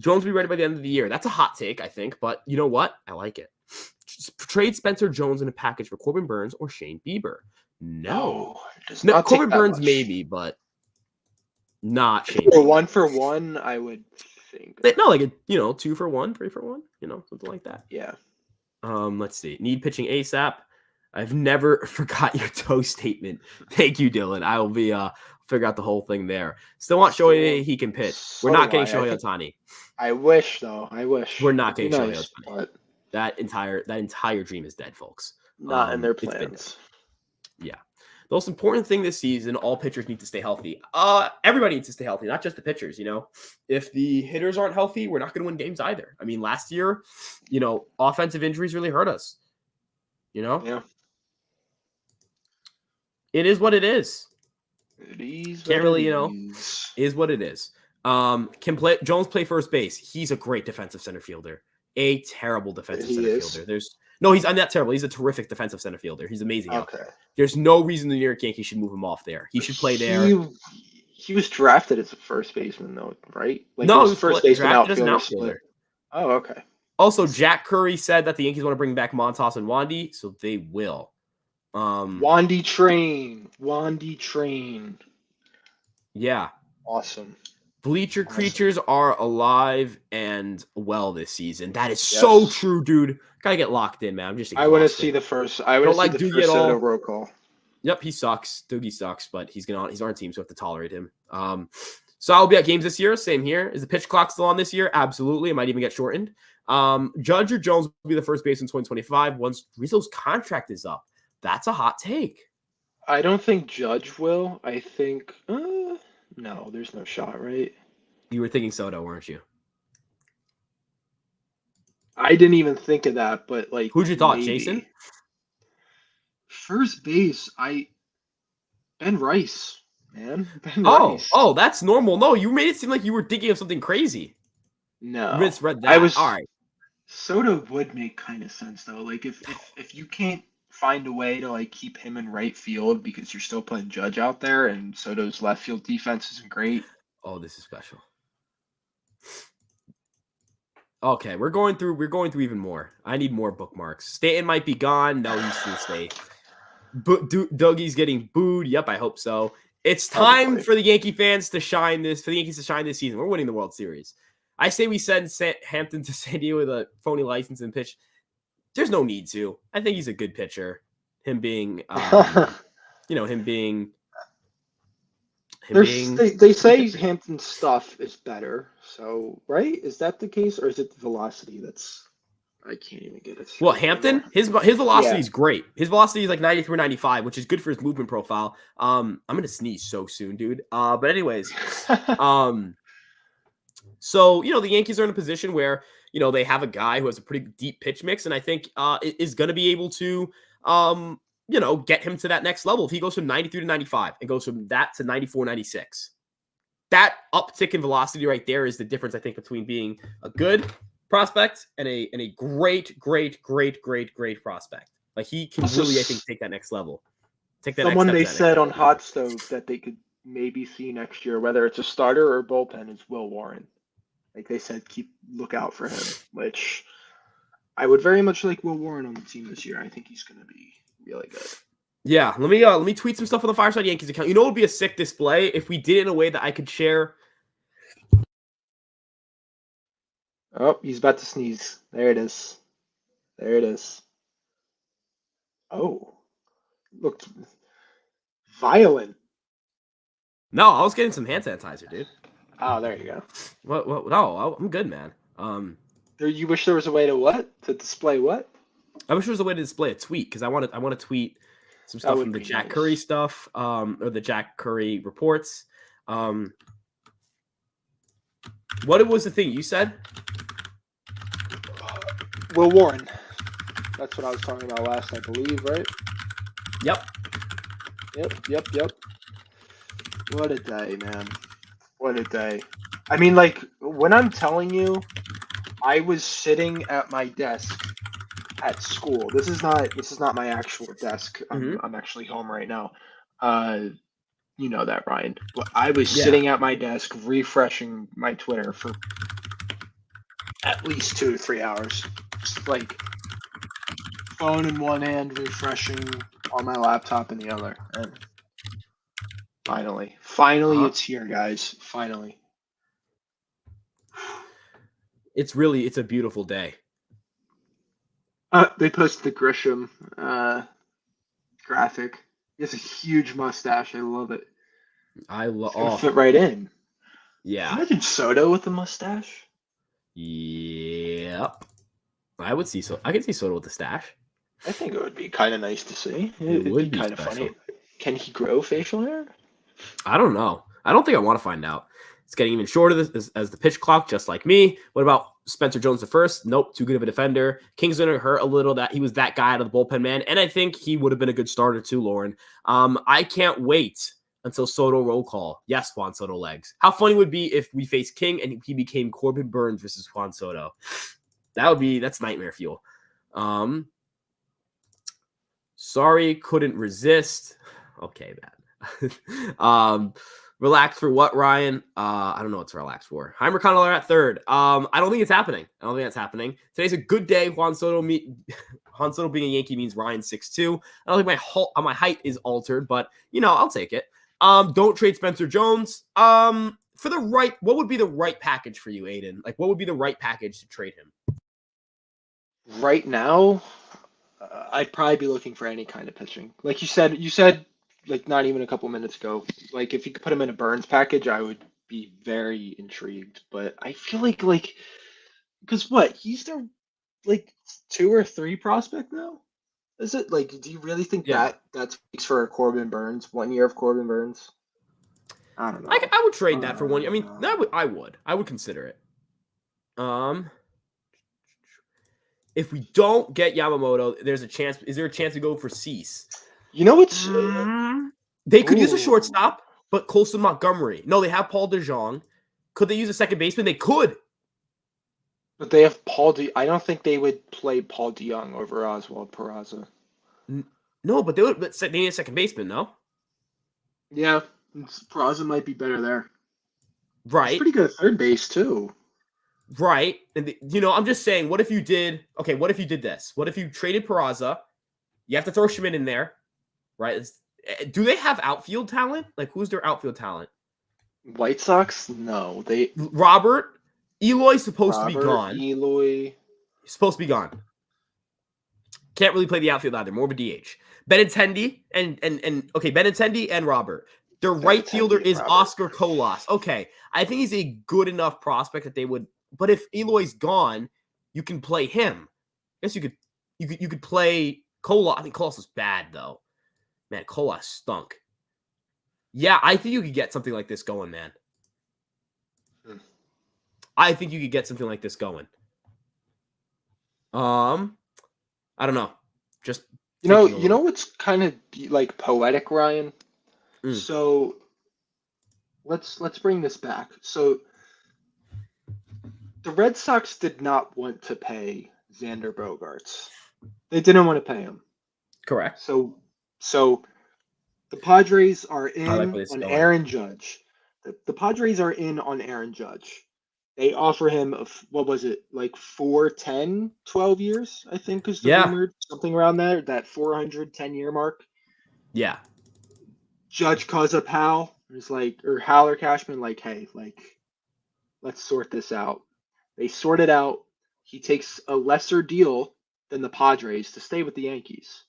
Jones will be ready by the end of the year. That's a hot take, I think. But you know what? I like it. Trade Spencer Jones in a package for Corbin Burns or Shane Bieber. No, Corbin Burns much. maybe, but not Shane. For one, I would think. No, like 2 for 1, 3 for 1, something like that. Yeah. Let's see. Need pitching ASAP. I've never forgot your toe statement. Thank you, Dylan. I will be figure out the whole thing there. Still want Shohei. He can pitch. We're not getting Shohei Ohtani. I wish though. I wish we're not getting Shohei Ohtani. But that entire dream is dead, folks. Not in their plans. Yeah. The most important thing this season, all pitchers need to stay healthy. Everybody needs to stay healthy, not just the pitchers, If the hitters aren't healthy, we're not going to win games either. I mean, last year, offensive injuries really hurt us. Yeah. It is what it is. It is. Can't really, is what it is. Can Jones play first base? He's a great defensive center fielder. A terrible defensive center fielder. I'm not terrible. He's a terrific defensive center fielder. He's amazing out there. There's no reason the New York Yankees should move him off there. He should play there. He was drafted as a first baseman, though, right? Like, no, he was first baseman outfielder. Oh, okay. Also, Jack Curry said that the Yankees want to bring back Montas and Wandy, so they will. Wandy train. Yeah. Awesome. Bleacher creatures are alive and well this season. That is so true, dude. Gotta get locked in, man. I'm just exhausted. I want to see the first. I want to see the first Soto roll call. Yep, he sucks. Doogie sucks, but he's on our team, so we have to tolerate him. So I'll be at games this year. Same here. Is the pitch clock still on this year? Absolutely. It might even get shortened. Judge or Jones will be the first base in 2025 once Rizzo's contract is up. That's a hot take. I don't think Judge will. I think no, there's no shot, right? You were thinking Soto, weren't you? I didn't even think of that, but like, who'd you thought, Jason? First base, Ben Rice, man. Rice. Oh, that's normal. No, you made it seem like you were thinking of something crazy. No, misread that. All right. Soto would make kind of sense though. Like if you can't find a way to like keep him in right field because you're still putting Judge out there and Soto's left field defense isn't great. Oh, this is special. Okay, we're going through even more. I need more bookmarks. Stanton might be gone. No, he's still stay. Dougie's getting booed. Yep, I hope so. It's time for the Yankee fans to shine this season. We're winning the World Series. I say we send Hampton to San Diego with a phony license and pitch. There's no need to. I think he's a good pitcher. Him being, They say Hampton's stuff is better. So, right? Is that the case, or is it the velocity that's? I can't even get it. Well, Hampton, his velocity is great. His velocity is like 93, 95, which is good for his movement profile. I'm gonna sneeze so soon, dude. But anyways, so the Yankees are in a position where they have a guy who has a pretty deep pitch mix, and I think is going to be able to get him to that next level. If he goes from 93 to 95 and goes from that to 94, 96, that uptick in velocity right there is the difference, I think, between being a good prospect and a great prospect. Like, he can really, I think, take that next level. Someone they said on Hot Stove that they could maybe see next year, whether it's a starter or bullpen, is Will Warren. Like they said, look out for him, which I would very much like Will Warren on the team this year. I think he's going to be really good. Yeah, let me tweet some stuff on the Fireside Yankees account. It would be a sick display if we did it in a way that I could share. Oh, he's about to sneeze. There it is. Oh, looked violent. No, I was getting some hand sanitizer, dude. Oh, there you go. What? No, I'm good, man. You wish there was a way to display what? I wish there was a way to display a tweet because I want to tweet some stuff from the Jack Curry stuff, or the Jack Curry reports. What was the thing you said? Will Warren. That's what I was talking about last, I believe, right? Yep. Yep. What a day, man. What a day. I mean, like, when I'm telling you, I was sitting at my desk at school. This is not my actual desk. Mm-hmm. I'm actually home right now. You know that, Ryan. But I was Yeah. sitting at my desk refreshing my Twitter for at least 2 to 3 hours. Just like phone in one hand, refreshing on my laptop in the other. And finally, it's here, guys. Finally. It's a beautiful day. They posted the Grisham graphic. He has a huge mustache. I love it. It's gonna fit right in. Yeah. Can you imagine Soto with a mustache? Yep. I would see so. I could see Soto with a stash. I think it would be kind of nice to see. It It'd would be be kind of special. funny. Can he grow facial hair? I don't know. I don't think I want to find out. It's getting even shorter as the pitch clock, just like me. What about Spencer Jones the first? Nope, too good of a defender. Kingston hurt a little. That he was that guy out of the bullpen, man, and I think he would have been a good starter too, Lauren. I can't wait until Soto roll call. Yes, Juan Soto legs. How funny would it be if we faced King and he became Corbin Burns versus Juan Soto? That's nightmare fuel. Sorry, couldn't resist. Okay, man. Relax for what, Ryan? I don't know what to relax for. Heimer Connell at third. I don't think it's happening. I don't think that's happening. Today's a good day. Juan Soto being a Yankee means Ryan 6'2". I don't think my height is altered, but I'll take it. Don't trade Spencer Jones. For the right, what would be the right package for you, Aiden? Like, what would be the right package to trade him? Right now, I'd probably be looking for any kind of pitching. Like you said like not even a couple minutes ago. Like if you could put him in a Burns package, I would be very intrigued. But I feel like because what he's their like 2 or 3 prospect now. Is it like? Do you really think Yeah. that speaks for Corbin Burns? 1 year of Corbin Burns. I don't know. I would trade that for 1 year. I mean, I would consider it. If we don't get Yamamoto, there's a chance. Is there a chance to go for Cease? You know what's they could use a shortstop, but Colson Montgomery. No, they have Paul DeJong. Could they use a second baseman? They could. But they have I don't think they would play Paul DeJong over Oswald Peraza. No, but they need a second baseman, no? Yeah, Peraza might be better there. Right. He's pretty good at third base, too. Right. And, I'm just saying, what if you did this? What if you traded Peraza? You have to throw Schmidt in there, right? Do they have outfield talent? Like, who's their outfield talent? White Sox? No. Robert? Eloy's supposed to be gone. Eloy. He's supposed to be gone. Can't really play the outfield either. More of a DH. Benintendi Benintendi and Robert. Their right fielder is Robert. Oscar Colas. Okay. I think he's a good enough prospect that they would. But if Eloy's gone, you can play him. I guess you could play Colas. I think Colas was bad though. Man, Colas stunk. Yeah, I think you could get something like this going, man. I think you could get something like this going. I don't know. Just you know what's kind of like poetic, Ryan? So let's bring this back. So the Red Sox did not want to pay Xander Bogaerts. They didn't want to pay him. Correct. So the Padres are in on Aaron Judge. The Padres are in on Aaron Judge. They offer him, what was it, like 4, 12 years, I think is the rumored, something around there, that 410-year mark. Yeah. Judge calls up Hal, or Hal or Cashman, like, hey, like, let's sort this out. They sort it out. He takes a lesser deal than the Padres to stay with the Yankees.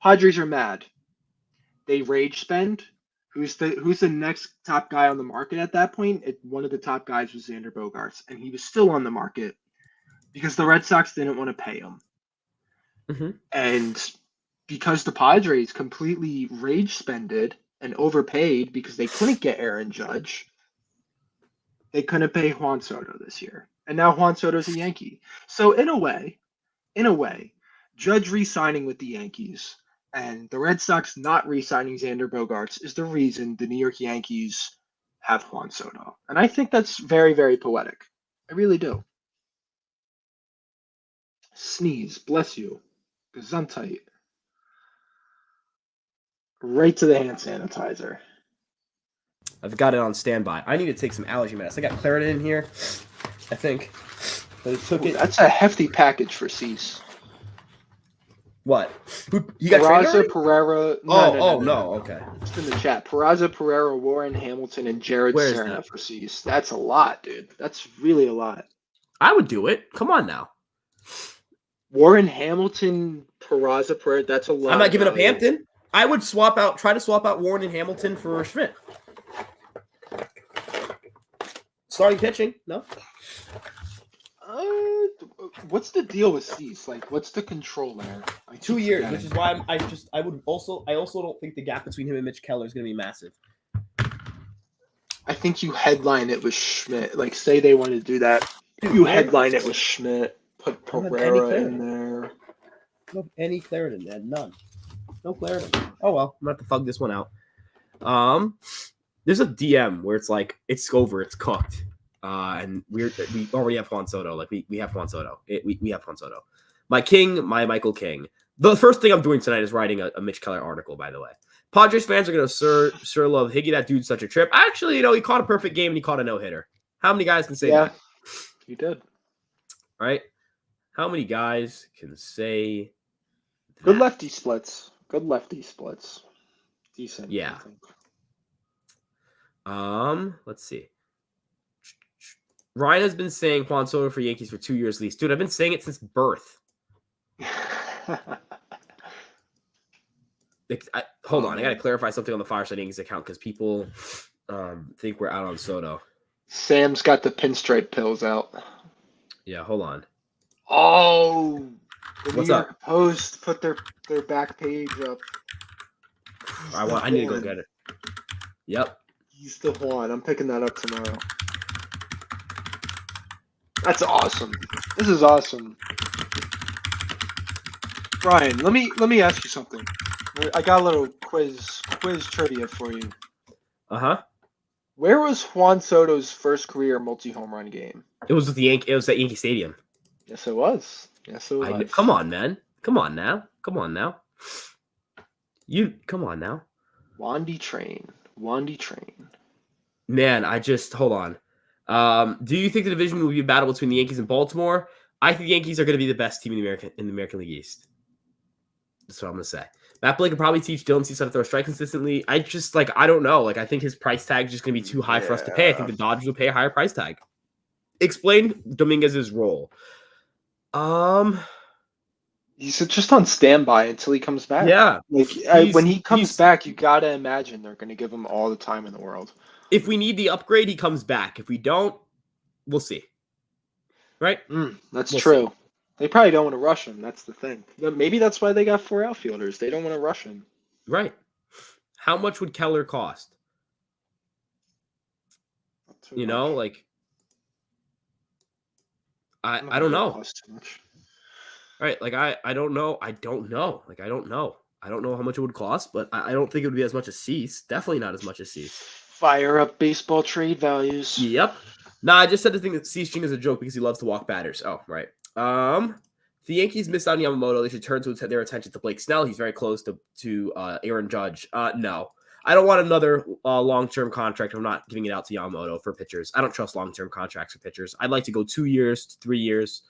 Padres are mad. They rage spend. Who's the next top guy on the market at that point? One of the top guys was Xander Bogaerts, and he was still on the market because the Red Sox didn't want to pay him. Mm-hmm. And because the Padres completely rage spended and overpaid because they couldn't get Aaron Judge, They couldn't pay Juan Soto this year. And now Juan Soto's a Yankee. So in a way, Judge re-signing with the Yankees and the Red Sox not re-signing Xander Bogaerts is the reason the New York Yankees have Juan Soto. And I think that's very, very poetic. I really do. Sneeze, bless you. Gesundheit. Right to the hand sanitizer. I've got it on standby. I need to take some allergy meds. I got Claritin in here, I think. But it took it. That's a hefty package for Cease. What? You got Peraza, Pereira. No. Okay. Just in the chat. Peraza, Pereira, Warren Hamilton, and Jared Serna for Cease. That's a lot, dude. That's really a lot. I would do it. Come on now. Warren Hamilton, Peraza, Pereira. That's a lot. I'm not giving up Hampton. I would try to swap out Warren and Hamilton for Schmidt. Starting pitching, no. What's the deal with Cease? Like, what's the control there? 2 years, which is why I also don't think the gap between him and Mitch Keller is going to be massive. I think you headline it with Schmidt. Like, say they want to do that. You headline it with Schmidt. Put Pereira in there. No any Claritin, man. None. No Claritin. Oh well, I'm gonna have to fug this one out. There's a DM where it's like it's over, it's cooked, and we already have Juan Soto. Like we have Juan Soto. We have Juan Soto. My Michael King. The first thing I'm doing tonight is writing a Mitch Keller article. By the way, Padres fans are gonna sir love Higgy. That dude's such a trip. Actually, he caught a perfect game and he caught a no hitter. How many guys can say that? He did. Right? How many guys can say that? Good lefty splits. Decent. Yeah. Let's see. Ryan has been saying Juan Soto for Yankees for 2 years at least. Dude, I've been saying it since birth. Hold on. I got to clarify something on the Fireside Yankees account because people think we're out on Soto. Sam's got the pinstripe pills out. Yeah, hold on. Oh, the What's New York up? Post put their back page up. I need to go get it. Yep. He's the one. I'm picking that up tomorrow. That's awesome. This is awesome. Brian, let me ask you something. I got a little quiz trivia for you. Uh-huh. Where was Juan Soto's first career multi-home run game? It was with it was at Yankee Stadium. Yes, it was. Come on, man. Come on now. Come on now. Wandy Train. Man, hold on. Do you think the division will be a battle between the Yankees and Baltimore? I think the Yankees are going to be the best team in the American League East. That's what I'm going to say. Matt Blake can probably teach Dylan Cease how to throw a strike consistently. I don't know. I think his price tag is just going to be too high for us to pay. I think the Dodgers will pay a higher price tag. Explain Dominguez's role. He's just on standby until he comes back. Yeah. When he comes back, you got to imagine they're going to give him all the time in the world. If we need the upgrade, he comes back. If we don't, we'll see. Right? That's true. See. They probably don't want to rush him. That's the thing. Maybe that's why they got 4 outfielders. They don't want to rush him. Right. How much would Keller cost? I don't know. Right. I don't know. I don't know. I don't know how much it would cost, but I don't think it would be as much as Cease. Definitely not as much as Cease. Fire up baseball trade values. Yep. Nah, I just said the thing that Cease Jing is a joke because he loves to walk batters. Oh, right. If the Yankees missed on Yamamoto, they should turn their attention to Blake Snell. He's very close to Aaron Judge. No. I don't want another long-term contract. I'm not giving it out to Yamamoto for pitchers. I don't trust long-term contracts for pitchers. I'd like to go 2 years to 3 years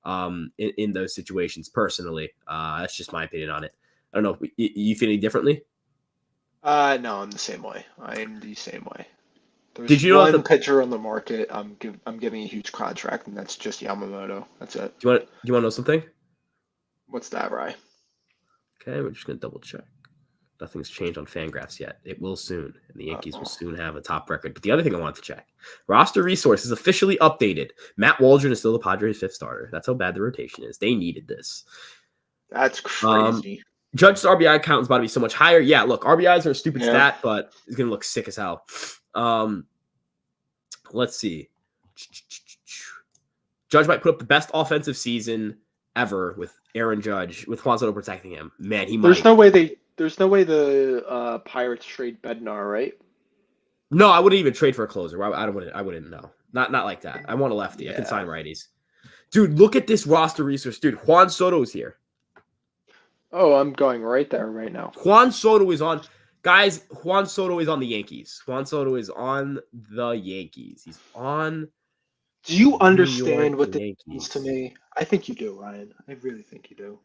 in those situations personally. That's just my opinion on it. I don't know. You feel any differently? No, I'm the same way. I am the same way. There's Did you know one pitcher on the market I'm giving a huge contract, and that's just Yamamoto. That's it. Do you want to know something? What's that, Rye? Okay, we're just going to double check. Nothing's changed on Fangraphs yet. It will soon, and the Yankees will soon have a top record. But the other thing I wanted to check, roster resource is officially updated. Matt Waldron is still the Padres' 5th starter. That's how bad the rotation is. They needed this. That's crazy. Judge's RBI count is about to be so much higher. Yeah, look, RBIs are a stupid stat, but it's going to look sick as hell. Let's see. Judge might put up the best offensive season ever with Aaron Judge, with Juan Soto protecting him. Man, he There's might. no way the Pirates trade Bednar, right? No, I wouldn't even trade for a closer. I wouldn't know. Not like that. I want a lefty. I can Yeah. sign righties. Dude, look at this roster resource. Dude, Juan Soto's here. Oh, I'm going right there right now. Juan Soto is on. Guys, Juan Soto is on the Yankees. Juan Soto is on the Yankees. He's on. Do you New understand York what this Yankees. means to me? I think you do, Ryan. I really think you do.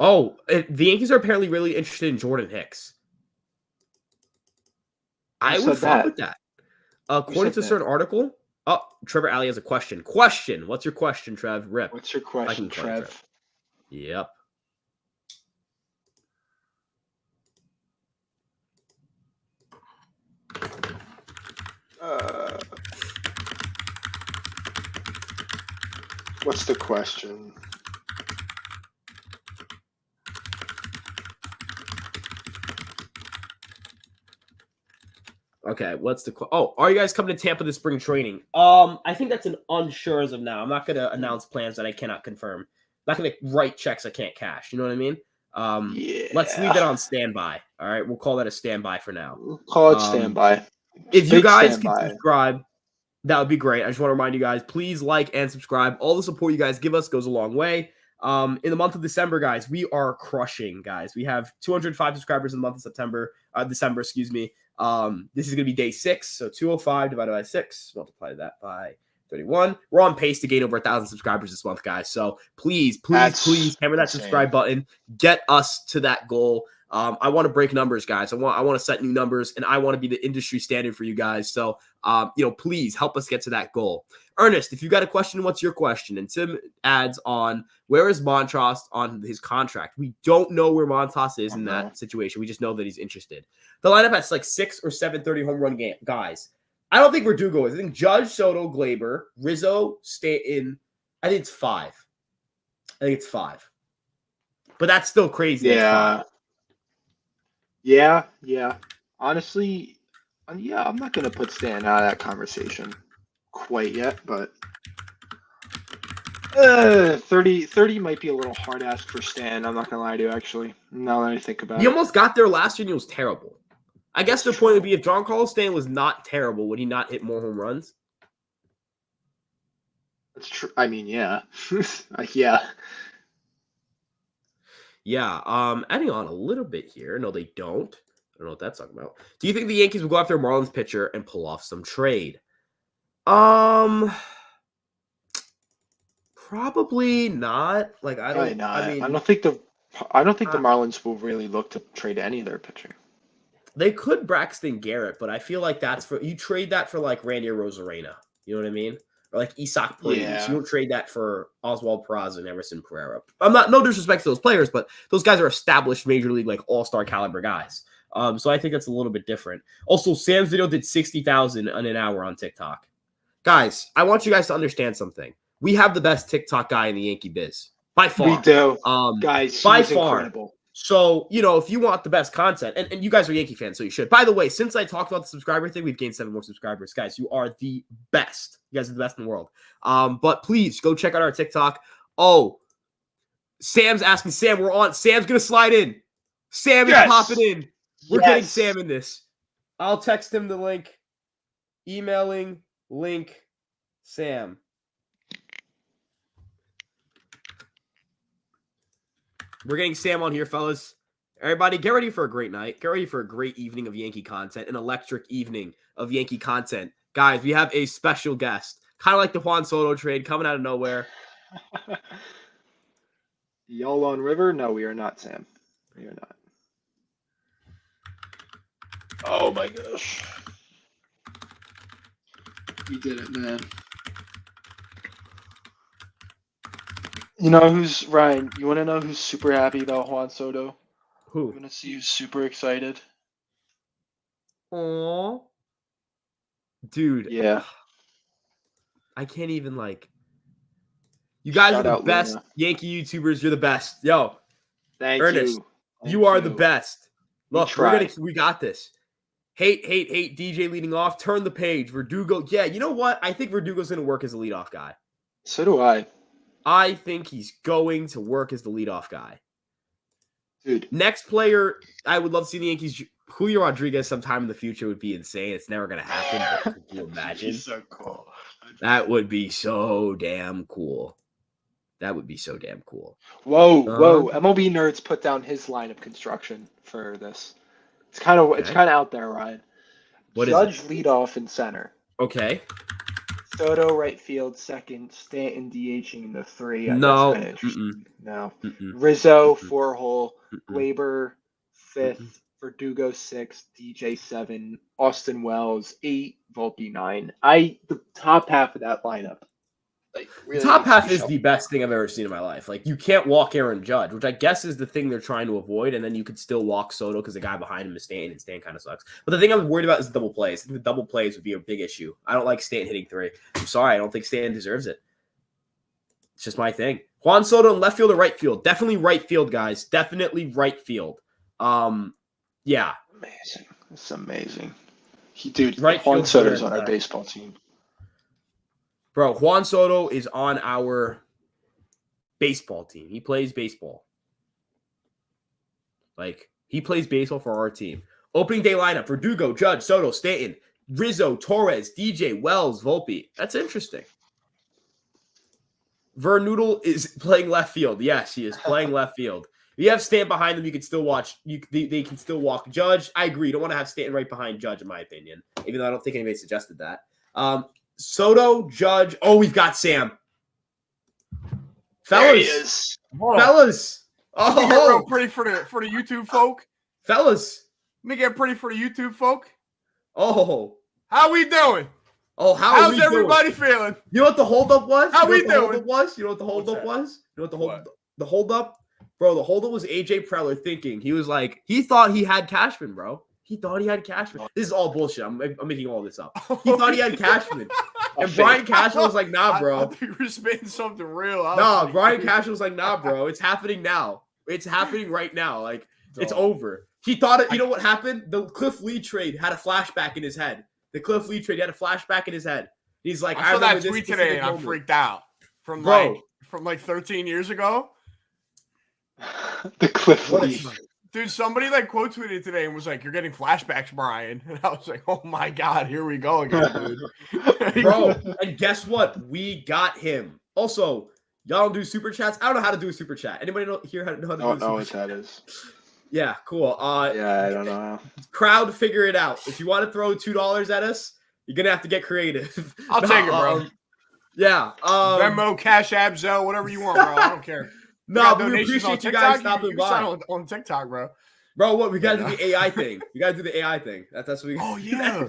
Oh, the Yankees are apparently really interested in Jordan Hicks. I would fuck with that. According to a certain article. Oh, Trevor Alley has a question. What's your question, Trev? Rip. What's your question, Trev? Yep. What's the question? Okay, what's the are you guys coming to Tampa this spring training? I think that's an unsure as of now. I'm not gonna announce plans that I cannot confirm. I'm not gonna write checks I can't cash. You know what I mean? Let's leave that on standby. All right, we'll call that a standby for now. We'll call it standby. If you guys can subscribe, that would be great. I just want to remind you guys, please like and subscribe. All the support you guys give us goes a long way. In the month of December, guys, we are crushing, guys. We have 205 subscribers in the month of December, excuse me. This is going to be day 6, so 205 divided by 6, multiply that by 31. We're on pace to gain over 1,000 subscribers this month, guys. So please hammer that subscribe button. Get us to that goal. I want to break numbers, guys. I want to set new numbers, and I want to be the industry standard for you guys. So, please help us get to that goal. Ernest, if you got a question, what's your question? And Tim adds on, where is Montas on his contract? We don't know where Montas is in that situation. We just know that he's interested. The lineup has like 6 or 7 30 home run guys. I don't think Verdugo is. I think Judge, Soto, Glaber, Rizzo, Stanton. I think it's 5. But that's still crazy. Yeah. Honestly, I'm not going to put Stan out of that conversation quite yet, but 30 might be a little hard ask for Stan. I'm not going to lie to you, actually, now that I think about it. He almost got there last year and he was terrible. I guess the point would be, if Giancarlo Stanton was not terrible, would he not hit more home runs? That's true. I mean, yeah. Yeah. Yeah, adding on a little bit here. No, they don't. I don't know what that's talking about. Do you think the Yankees will go after a Marlins pitcher and pull off some trade? Probably not. Like, I don't. I mean, I don't think the Marlins will really look to trade any of their pitching. They could Braxton Garrett, but I feel like that's for, you trade that for like Randy Rosarena. You know what I mean? Or like Isak Paredes. Yeah. You don't trade that for Oswald Peraza and Emerson Pereira. I'm not, no disrespect to those players, but those guys are established major league, like all-star caliber guys. So I think that's a little bit different. Also, Sam's video did 60,000 in an hour on TikTok. Guys, I want you guys to understand something. We have the best TikTok guy in the Yankee biz. By far. We do. Guys, by far. Incredible. So, if you want the best content, and you guys are Yankee fans, so you should. By the way, since I talked about the subscriber thing, we've gained 7 more subscribers. Guys, you are the best. You guys are the best in the world. But please go check out our TikTok. Oh, Sam's asking, Sam's going to slide in. Sam is popping in. We're getting Sam in this. I'll text him the link. Emailing link Sam. We're getting Sam on here, fellas. Everybody, get ready for a great night. Get ready for a great evening of Yankee content, an electric evening of Yankee content. Guys, we have a special guest, kind of like the Juan Soto trade, coming out of nowhere. Y'all on River? No, we are not, Sam. We are not. Oh my gosh. We did it, man. You know who's, Ryan, you want to know who's super happy about Juan Soto? Who? I'm going to see who's super excited. Aww. Dude. Yeah. I can't even, you guys are the best Yankee YouTubers. You're the best. Yo. Thank Ernest, you. You are the best. Look, we got this. Hate DJ leading off. Turn the page. Verdugo. Yeah, you know what? I think Verdugo's going to work as a leadoff guy. So do I. I think he's going to work as the leadoff guy. Dude. Next player, I would love to see the Yankees. Julio Rodriguez sometime in the future would be insane. It's never going to happen. But could you imagine? He's so cool. That would be so damn cool. That would be so damn cool. Whoa. MLB Nerds put down his line of construction for this. It's kind of out there, Ryan. What Judge is it? leadoff in center. Okay. Soto right field second. Stanton DHing in the 3. No. That's kind of interesting. No. Rizzo 4-hole. Glaber 5th. Verdugo 6th. DJ 7. Austin Wells 8. Volpe 9. The top half of that lineup. Like, really the top half is the best thing I've ever seen in my life. Like, you can't walk Aaron Judge, which I guess is the thing they're trying to avoid, and then you could still walk Soto because the guy behind him is Stanton, and Stanton kind of sucks. But the thing I'm worried about is the double plays. I think the double plays would be a big issue. I don't like Stanton hitting 3. I'm sorry. I don't think Stanton deserves it. It's just my thing. Juan Soto in left field or right field? Definitely right field, guys. Definitely right field. Yeah. Amazing. It's amazing. Dude, right Juan Soto's on our baseball team. Bro, Juan Soto is on our baseball team. He plays baseball. Like, he plays baseball for our team. Opening day lineup: Verdugo, Judge, Soto, Stanton, Rizzo, Torres, DJ, Wells, Volpe. That's interesting. Vernoodle is playing left field. Yes, he is playing left field. If you have Stanton behind them, you can still watch. They can still walk Judge. I agree. You don't want to have Stanton right behind Judge, in my opinion, even though I don't think anybody suggested that. Soto, Judge. Oh, we've got Sam. Fellas. Fellas. Let me get real pretty for the YouTube folk. Fellas. Let me get pretty for the YouTube folk. Oh. How we doing? Oh, how's everybody feeling? You know what the holdup was? How we doing? You know what the holdup was? You know what the holdup? Bro, the holdup was AJ Preller thinking. He was like, he thought he had Cashman, bro. He thought he had Cashman. This is all bullshit. I'm making all this up. He thought he had Cashman. And Brian Cashman was like, nah, bro. I think you were spitting something real. Nah, Brian Cashman was like, nah, bro. It's happening now. It's happening right now. Like, it's over. He thought it. You know what happened? The Cliff Lee trade had a flashback in his head. He's like, I saw that tweet today and I freaked out. From like 13 years ago. The Cliff Lee. Dude, somebody like quote tweeted today and was like, "You're getting flashbacks, Brian." And I was like, "Oh my god, here we go again, dude." Bro, and guess what? We got him. Also, y'all don't do super chats. I don't know how to do a super chat. Anybody know how to do a super chat? What that is. Yeah, cool. Yeah, I don't know. Crowd, figure it out. If you want to throw $2 at us, you're gonna have to get creative. I'll take it, bro. Yeah. Venmo, Cash App, Zelle, whatever you want, bro. I don't care. No, we appreciate you guys stopping by. On TikTok, bro. Bro, what? We got to do the AI thing. That's what we. Oh, yeah.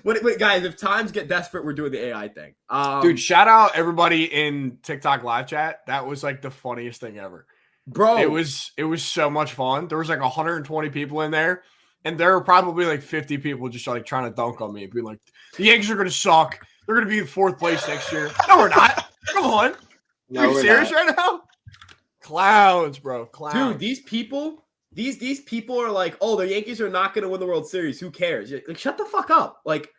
Wait, guys, if times get desperate, we're doing the AI thing. Dude, shout out everybody in TikTok live chat. That was like the funniest thing ever. Bro. It was so much fun. There was like 120 people in there. And there were probably like 50 people just like trying to dunk on me. Being like, the Yankees are going to suck. They're going to be in 4th place next year. No, we're not. Come on. No, are you serious right now? Clowns, bro. Clowns. Dude, these people are like, oh, the Yankees are not going to win the World Series. Who cares? Like, shut the fuck up. Like,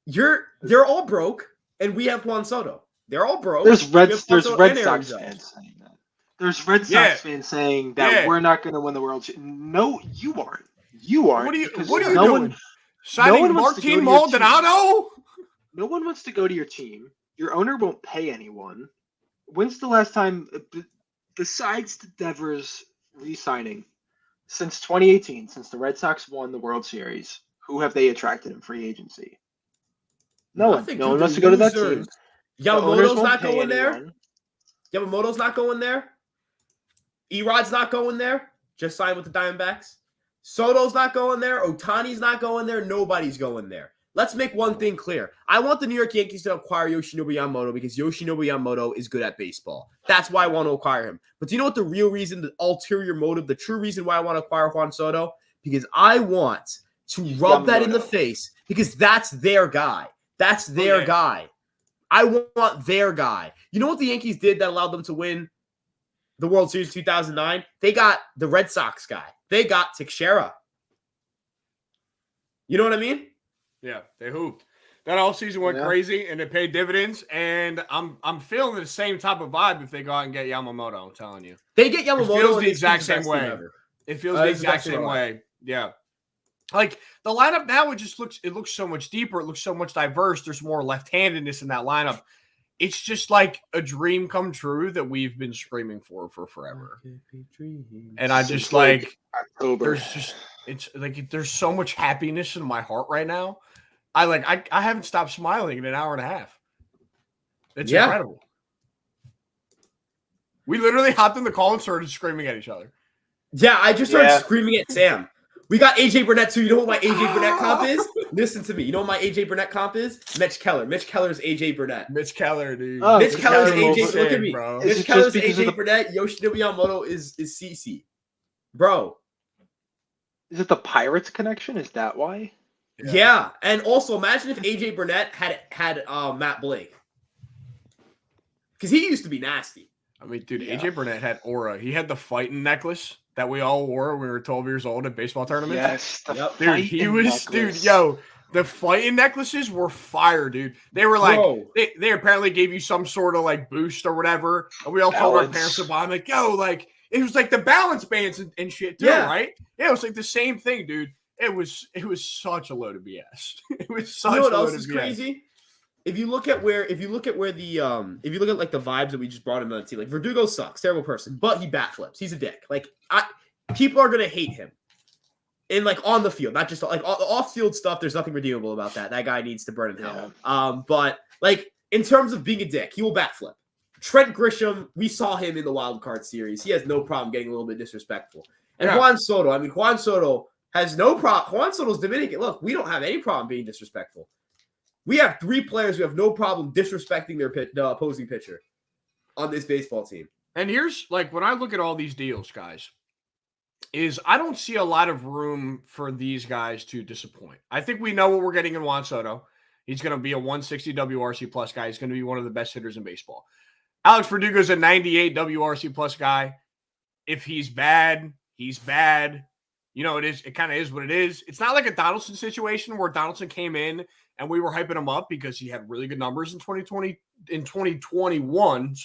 they're all broke, and we have Juan Soto. They're all broke. There's Red Sox fans saying that. There's Red Sox fans saying that we're not going to win the World Series. No, you aren't. You aren't. What are you doing? Signing Martin Maldonado? No one wants to go to your team. Your owner won't pay anyone. When's the last time, besides the Devers re-signing, since 2018, since the Red Sox won the World Series, who have they attracted in free agency? No one. No one wants to go to that team. Yamamoto's not going there. Yamamoto's not going there. Erod's not going there. Just signed with the Diamondbacks. Soto's not going there. Ohtani's not going there. Nobody's going there. Let's make one thing clear. I want the New York Yankees to acquire Yoshinobu Yamamoto because Yoshinobu Yamamoto is good at baseball. That's why I want to acquire him. But do you know what the real reason, the ulterior motive, the true reason why I want to acquire Juan Soto? Because I want to rub that in the face because that's their guy. That's their guy. I want their guy. You know what the Yankees did that allowed them to win the World Series 2009? They got the Red Sox guy. They got Teixeira. You know what I mean? Yeah, they hooped. That all season went Yeah. crazy, and it paid dividends. And I'm feeling the same type of vibe if they go out and get Yamamoto. I'm telling you, They get it Yamamoto. feels and the this exact team's same best team way. ever. It feels the It's the exact best team same alive. way. Yeah. Like the lineup now, it looks so much deeper. It looks so much diverse. There's more left-handedness in that lineup. It's just like a dream come true that we've been screaming for forever. And I just Since, like, like October. it's like there's so much happiness in my heart right now. I haven't stopped smiling in an hour and a half. It's incredible. We literally hopped in the call and started screaming at each other. Yeah, I just started screaming at Sam. We got AJ Burnett too. You know what my AJ Burnett comp is? Listen to me. You know what my AJ Burnett comp is? Mitch Keller. Mitch Keller's AJ Burnett. Mitch Keller, dude. Oh, Mitch Keller's AJ. sick, Look at me, bro. Mitch it Keller's just because of AJ Burnett. Yoshinobu Yamamoto is CC. Bro. Is it the Pirates connection? Is that why? Yeah. And also imagine if AJ Burnett had Matt Blake. Because he used to be nasty. I mean, dude, AJ Burnett had aura. He had the fighting necklace that we all wore when we were 12 years old at baseball tournaments. Yes, the Dude, he was, necklace. dude, yo, the fighting necklaces were fire, dude. They were like, they apparently gave you some sort of like boost or whatever. And we all told our parents to buy them, like, yo, like, it was like the balance bands and shit too, right? Yeah, it was like the same thing, dude. It was such a load of BS. It was such You know what a load else of is BS. crazy? If you look at like the vibes that we just brought him on the team, like Verdugo sucks, terrible person, but he bat flips. He's a dick. Like people are gonna hate him. And like on the field, not just like off field stuff, there's nothing redeemable about that. That guy needs to burn in hell. But like in terms of being a dick, he will bat flip. Trent Grisham, we saw him in the wild card series. He has no problem getting a little bit disrespectful. And Juan Soto, Juan Soto has no problem. Juan Soto's Dominican. Look, we don't have any problem being disrespectful. We have 3 players who have no problem disrespecting the opposing pitcher on this baseball team. And here's like when I look at all these deals, guys, is I don't see a lot of room for these guys to disappoint. I think we know what we're getting in Juan Soto. He's going to be a 160 WRC plus guy. He's going to be one of the best hitters in baseball. Alex Verdugo's a 98 WRC plus guy. If he's bad, he's bad. You know, it kind of is what it is. It's not like a Donaldson situation where Donaldson came in and we were hyping him up because he had really good numbers in 2021,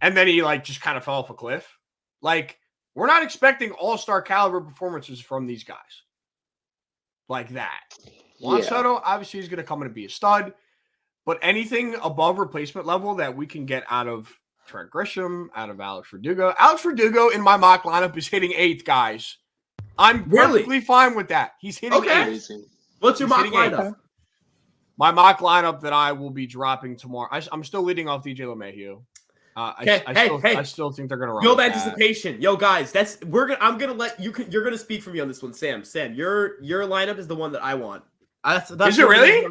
and then he like just kind of fell off a cliff. Like, we're not expecting all-star caliber performances from these guys like that. Juan Soto, obviously, is going to come in and be a stud, but anything above replacement level that we can get out of Trent Grisham, out of Alex Verdugo. Alex Verdugo in my mock lineup is hitting 8th, guys. I'm perfectly fine with that. He's hitting 8th. What's your mock lineup? My mock lineup that I will be dropping tomorrow. I'm still leading off DJ LeMahieu. I still think they're gonna run. Build anticipation, yo guys. I'm gonna let you. You're gonna speak for me on this one, Sam. Your lineup is the one that I want. That's is it really?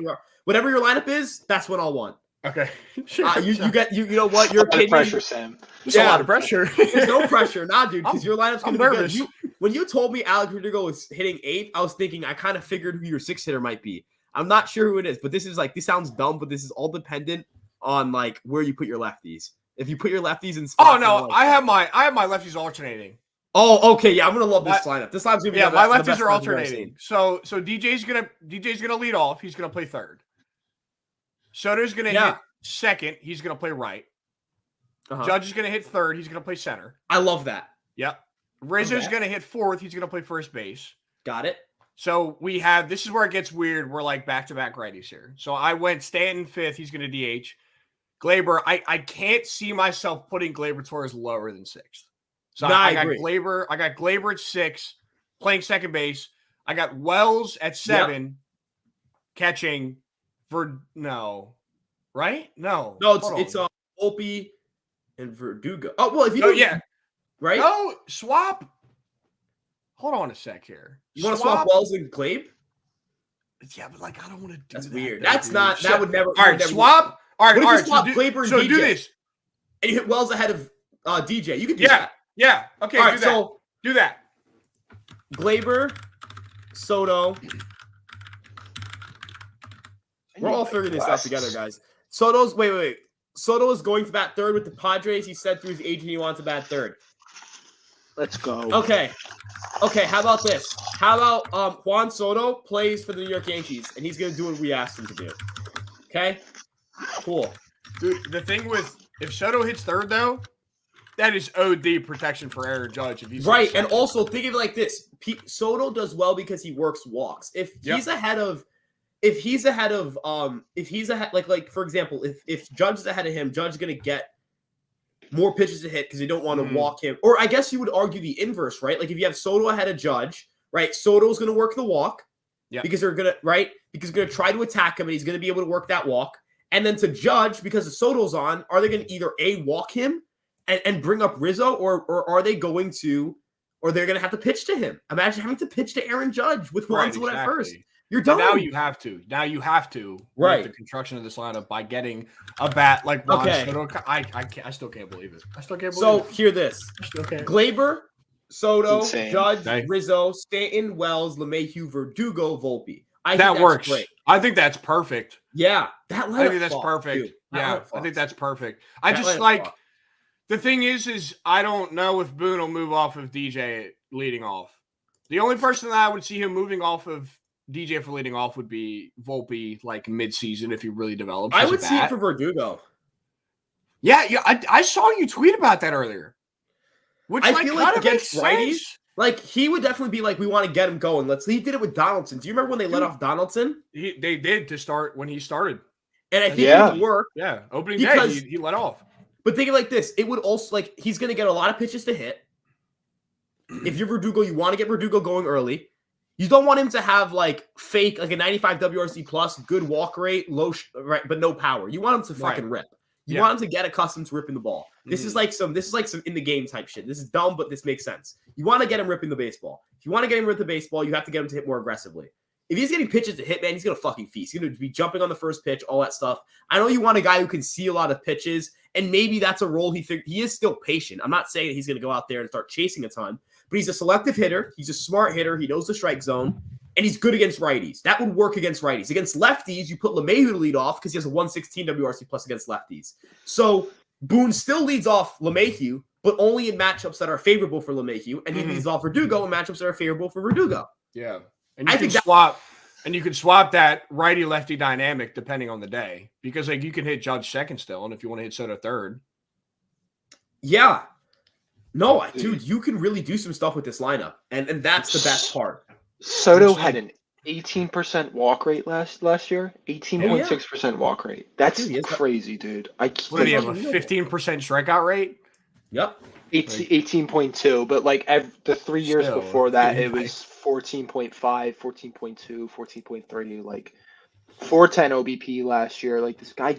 Whatever your lineup is, that's what I'll want. Okay. You know what? Your opinion. Pressure, Sam. There's a lot of pressure. There's no pressure, nah, dude. Because your lineup's gonna be nervous. good. When you told me Alex Verdugo was hitting 8th, I was thinking I kind of figured who your 6th hitter might be. I'm not sure who it is, but this sounds dumb, but this is all dependent on like where you put your lefties. If you put your lefties in spots. Oh no, I have my lefties alternating. Oh, okay, yeah, I'm gonna love this lineup. This lineup's gonna be my lefties are alternating. So DJ's gonna lead off. He's gonna play 3rd. Soto's gonna hit 2nd. He's gonna play right. Judge is gonna hit 3rd. He's gonna play center. I love that. Yep. Rizzo's gonna hit 4th. He's gonna play first base. Got it. So we have, this is where it gets weird. We're like back-to-back righties here. So I went Stanton 5th. He's going to DH. Glaber, I can't see myself putting Glaber Torres lower than 6th. So I got Glaber at 6, playing second base. I got Wells at 7, catching right? No, it's Volpe and Verdugo. Oh well, if you right? No, swap. Hold on a sec here. You want to swap Wells and Glabe? Yeah, but like I don't want to do That's that. weird. That's not. That would never. All right, swap. All right. Swap Glaber and DJ? Do this. And you hit Wells ahead of DJ. You can do that. Yeah. Okay. All right. So do that. Glaber, Soto. We're all figuring this out together, guys. Soto is going to bat 3rd with the Padres. He said through his agent he wants to bat 3rd. Let's go. Okay. How about this? How about Juan Soto plays for the New York Yankees, and he's going to do what we asked him to do. Okay? Cool. Dude, the thing with if Soto hits third though, that is OD protection for Aaron Judge if he's right. And also think of it like this: Soto does well because he works walks. If he's ahead of like for example, if Judge is ahead of him, Judge is going to get more pitches to hit because they don't want to walk him. Or I guess you would argue the inverse, right? Like if you have Soto ahead of Judge, right? Soto's going to work the walk because they're going to because they're going to try to attack him, and he's going to be able to work that walk. And then to Judge, because the Soto's on, are they going to either walk him and bring up Rizzo, or are they going to, or they're going to have to pitch to him? Imagine having to pitch to Aaron Judge with Juan Soto at first. You're done. Now you have to. Right. The construction of this lineup by getting a bat like Juan Soto. I still can't believe it. So hear this: Glaber, Soto, Insane. Judge, Rizzo, Stanton, Wells, LeMahieu, Verdugo, Volpe. That works. Great. I think that's perfect. Yeah, that lineup. I think that's perfect. Dude, I think that's perfect. I just like the thing is I don't know if Boone will move off of DJ leading off. The only person that I would see him moving off of DJ for leading off would be Volpe, like mid-season if he really develops. I would see it for Verdugo. Yeah. I saw you tweet about that earlier. Which I feel like against righties, like he would definitely be like, we want to get him going. He did it with Donaldson. Do you remember when they let off Donaldson? They did to start when he started. And I think it would work. Yeah, opening day, he let off. But think of it like this. It would also, like, he's going to get a lot of pitches to hit. If you're Verdugo, you want to get Verdugo going early. You don't want him to have, like, fake, like a 95 WRC plus, good walk rate, low, but no power. You want him to fucking rip. You want him to get accustomed to ripping the ball. This is like some in the game type shit. This is dumb, but this makes sense. You want to get him ripping the baseball. If you want to get him ripping the baseball, you have to get him to hit more aggressively. If he's getting pitches to hit, man, he's going to fucking feast. He's going to be jumping on the first pitch, all that stuff. I know you want a guy who can see a lot of pitches, and maybe that's a role he is still patient. I'm not saying that he's going to go out there and start chasing a ton, but he's a selective hitter. He's a smart hitter. He knows the strike zone, and he's good against righties. That would work against righties. Against lefties, you put LeMahieu to lead off because he has a 116 WRC plus against lefties. So Boone still leads off LeMahieu, but only in matchups that are favorable for LeMahieu, and he leads off Verdugo in matchups that are favorable for Verdugo. Yeah. And you can swap that righty lefty dynamic depending on the day, because like you can hit Judge second still, and if you want to hit Soto third. Yeah. No, dude, you can really do some stuff with this lineup, and that's the best part. Soto had an 18% walk rate last year, 18.6% walk rate. That's crazy, dude. What did he have, a 15% strikeout rate? Yep. 18.2, but like the 3 years before that, it was 14.5, 14.2, 14.3, like 410 OBP last year. Like this guy,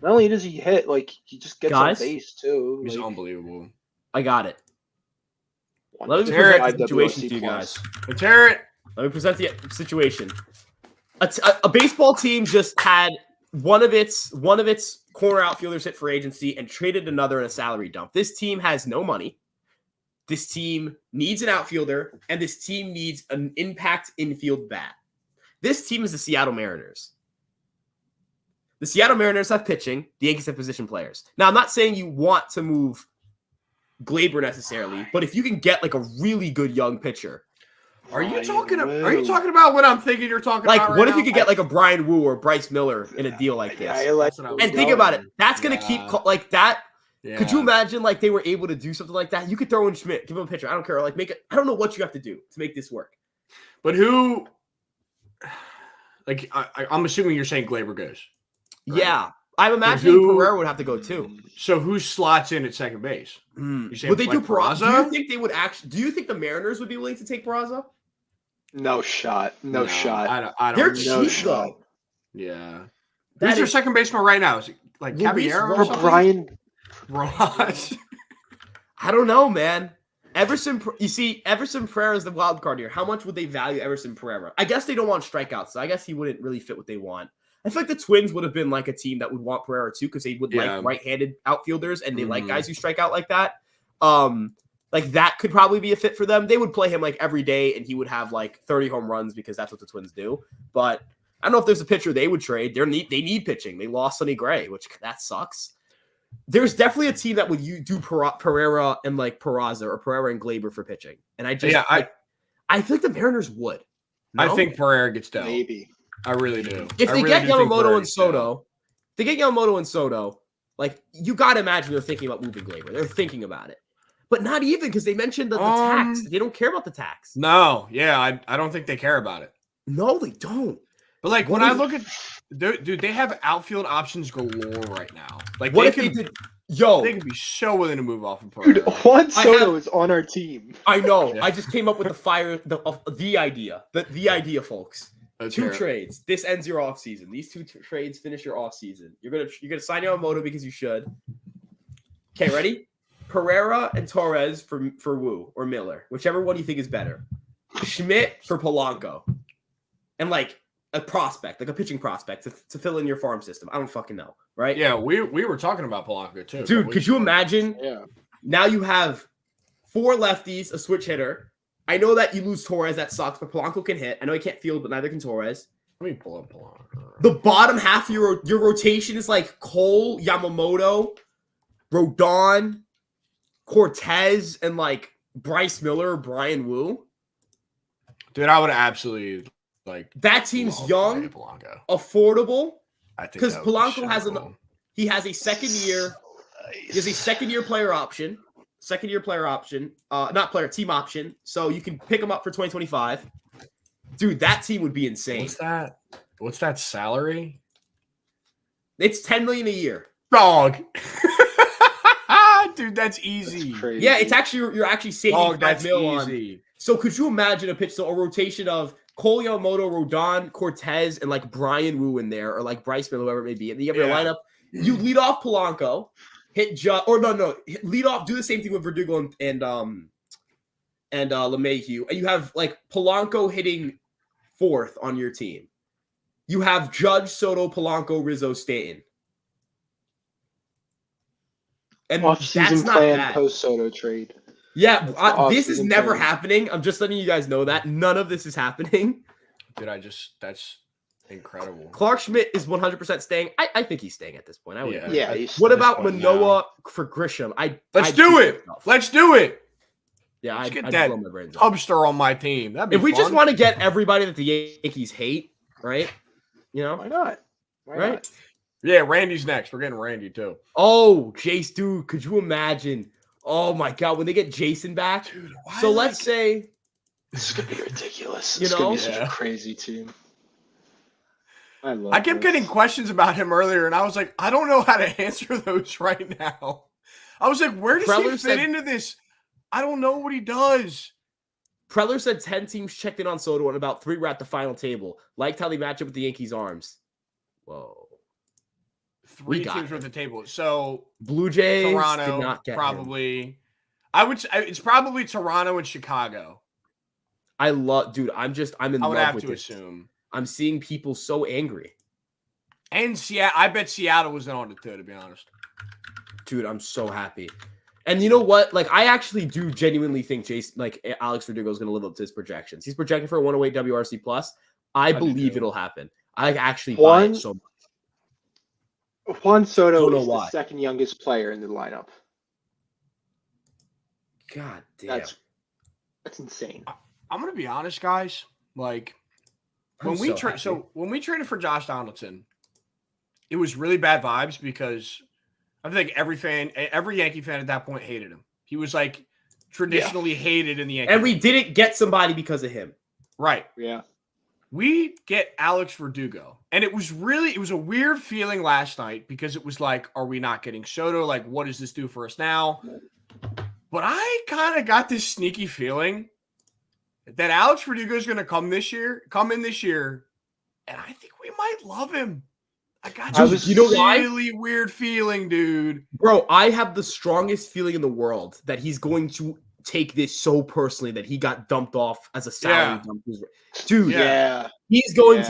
not only does he hit, like he just gets on base too. He's unbelievable. I got it. Let me present the situation to you guys. Let's hear it. Let me present the situation. A baseball team just had one of its corner outfielders hit free agency and traded another in a salary dump. This team has no money. This team needs an outfielder, and this team needs an impact infield bat. This team is the Seattle Mariners. The Seattle Mariners have pitching. The Yankees have position players. Now, I'm not saying you want to move Glaber necessarily, but if you can get like a really good young pitcher. Are you talking about what I'm thinking you're talking about? Like, what if you could get like a Brian Wu or Bryce Miller in a deal like this? And think about it. That's going to keep like that. Yeah. Could you imagine like they were able to do something like that? You could throw in Schmidt, give him a pitcher. I don't care. Like make it. I don't know what you have to do to make this work. But who? Like I'm assuming you're saying Glaber goes. Right? Yeah, I'm imagining Pereira would have to go too. So who slots in at second base? Would they do Peraza? Do you think they would actually? Do you think the Mariners would be willing to take Peraza? No shot. No shot. I don't. They're cheap though. Yeah. Who's their second baseman right now? Is it like Caballero or something? Brian Ross. I don't know, man. Everson Pereira is the wild card here. How much would they value Everson Pereira? I guess they don't want strikeouts, so I guess he wouldn't really fit what they want. I feel like the Twins would have been like a team that would want Pereira too, because they would like right-handed outfielders, and they like guys who strike out like that. Like that could probably be a fit for them. They would play him like every day, and he would have like 30 home runs because that's what the Twins do. But I don't know if there's a pitcher they would trade. They need pitching. They lost Sonny Gray, which that sucks. there's definitely a team that would do Pereira and like Peraza or Pereira and Glaber for pitching. And I just, I feel like the Mariners would. No? I think Pereira gets dealt. Maybe. I really do. If they get Yamamoto and Soto, like you got to imagine they're thinking about moving Glaber. They're thinking about it. But not even because they mentioned the tax. They don't care about the tax. No, yeah, I don't think they care about it. No, they don't. But like when I look at, dude, they have outfield options galore right now. Like what if they did? Yo, they could be so willing to move off of Pereira. Dude, Juan Soto is on our team. I know. Yeah. I just came up with the idea, folks. Let's two trades. This ends your off season. These two trades finish your off season. You're gonna sign Yamamoto because you should. Okay, ready? Pereira and Torres for Wu or Miller, whichever one you think is better. Schmidt for Polanco, and like a prospect, like a pitching prospect to fill in your farm system. I don't fucking know, right? Yeah, we were talking about Polanco too. Dude, could you imagine? Yeah. Now you have 4 lefties, a switch hitter. I know that you lose Torres, that sucks, but Polanco can hit. I know he can't field, but neither can Torres. Let me pull up Polanco. The bottom half of your rotation is like Cole, Yamamoto, Rodon, Cortez, and like Bryce Miller, Brian Wu. Dude, I would absolutely like that team's young, affordable. I think because Polanco has he has a second year. He has a second year player option. Team option. So you can pick him up for 2025. Dude, that team would be insane. What's that salary? It's $10 million a year. Dog. Dude, that's easy. That's yeah, it's actually you're actually saving $5 million easy. On. So could you imagine a rotation of Cole Yamamoto, Rodon, Cortez, and like Brian Wu in there, or like Bryce Miller, whoever it may be, and you have your lineup. You lead off Polanco, lead off. Do the same thing with Verdugo and LeMahieu, and you have like Polanco hitting 4th on your team. You have Judge, Soto, Polanco, Rizzo, Stanton. And off-season plan post-Soto trade. Yeah, this is never happening. I'm just letting you guys know that. None of this is happening. Dude, that's incredible. Clark Schmidt is 100% staying. I think he's staying at this point. What about Manoah for Grisham? Let's do it. Yeah, I'd get that Hubster on my team. That'd be if we fun. just want to get everybody that the Yankees hate, right? You know? Why not? Why not? Yeah, Randy's next. We're getting Randy too. Oh, Jace, dude, could you imagine? Oh my God, when they get Jason back. Dude, so let's say this is gonna be ridiculous. It's gonna be such a crazy team. I kept getting questions about him earlier, and I was like, I don't know how to answer those right now. I was like, where does he fit into this? I don't know what he does. Preller said 10 teams checked in on Soto, and about 3 were at the final table. Liked how they match up with the Yankees' arms. Whoa. 3 teams were at the table. So Blue Jays, Toronto, did not get probably. Him. It's probably Toronto and Chicago. I'm in love with this. Assume. I'm seeing people so angry. And Seattle, I bet Seattle was in on it too, to be honest. Dude, I'm so happy. And you know what? Like, I actually do genuinely think Alex Verdugo is going to live up to his projections. He's projected for a 108 WRC plus. I believe it'll happen. I actually buy it so much. Juan Soto is the second youngest player in the lineup. God damn. That's insane. I'm gonna be honest, guys. Like when we traded for Josh Donaldson, it was really bad vibes because I think every Yankee fan at that point hated him. He was like traditionally hated in the Yankees. And we didn't get somebody because of him. Right. Yeah. We get Alex Verdugo. And it was a weird feeling last night because it was like, are we not getting Soto? Like, what does this do for us now? But I kind of got this sneaky feeling that Alex Verdugo is going to come in this year, and I think we might love him. I got this really weird feeling, dude. Bro, I have the strongest feeling in the world that he's going to take this so personally that he got dumped off as a salary dump. Dude, he's going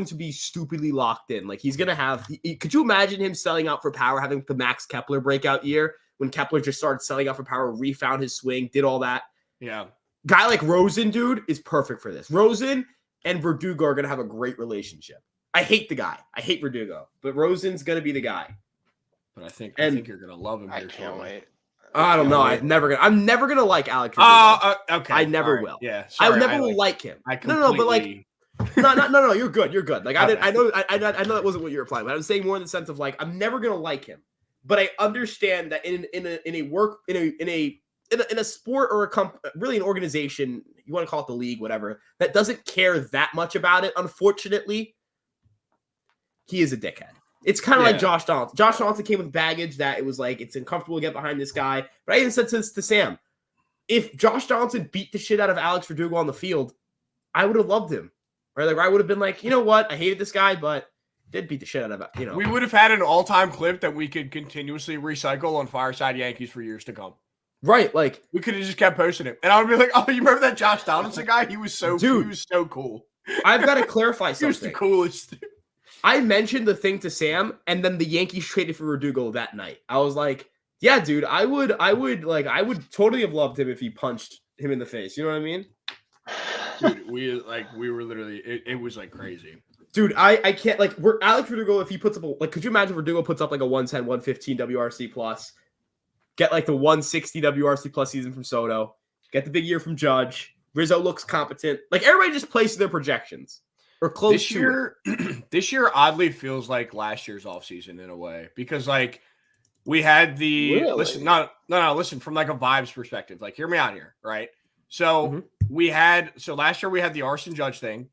to be stupidly locked in. Like, he's going to have could you imagine him selling out for power, having the Max Kepler breakout year when Kepler just started selling out for power, refound his swing, did all that? Yeah. Guy like Rosen, dude, is perfect for this. Rosen and Verdugo are going to have a great relationship. I hate the guy. I hate Verdugo, but Rosen's going to be the guy. but I think And you're gonna love him. I Here can't shortly. wait. I don't know. wait. I'm never gonna like Alex Rodriguez. Okay. I never All right. will. Yeah, I sorry. never will like him. I No, but like, completely- no. You're good. You're good. Like Okay. I know that wasn't what you were implying, but I was saying more in the sense of like I'm never gonna like him. But I understand that in a sport or really an organization, you want to call it the league, whatever, that doesn't care that much about it. Unfortunately, he is a dickhead. It's kind of like Josh Donaldson. Josh Donaldson came with baggage that it was like it's uncomfortable to get behind this guy. But I even said to Sam, if Josh Donaldson beat the shit out of Alex Verdugo on the field, I would have loved him. Right? Like I would have been like, you know what? I hated this guy, but did beat the shit out of it. We would have had an all-time clip that we could continuously recycle on Fireside Yankees for years to come. Right, like we could have just kept posting it, and I would be like, "Oh, you remember that Josh Donaldson guy? He was so He was so cool." I've got to clarify something. He was the coolest. I mentioned the thing to Sam, and then the Yankees traded for Verdugo that night. I was like, "Yeah, dude, I would totally have loved him if he punched him in the face." You know what I mean? Dude, we were literally it was like crazy. Dude, I can't like we're Alex Verdugo if he puts up could you imagine Verdugo puts up like a 110, 115 WRC plus, get like the 160 WRC plus season from Soto, get the big year from Judge, Rizzo looks competent. Like everybody just plays their projections or close this year, This year oddly feels like last year's offseason in a way because like we had the listen from like a vibes perspective. Like hear me out here, right? So last year we had the Arson Judge thing,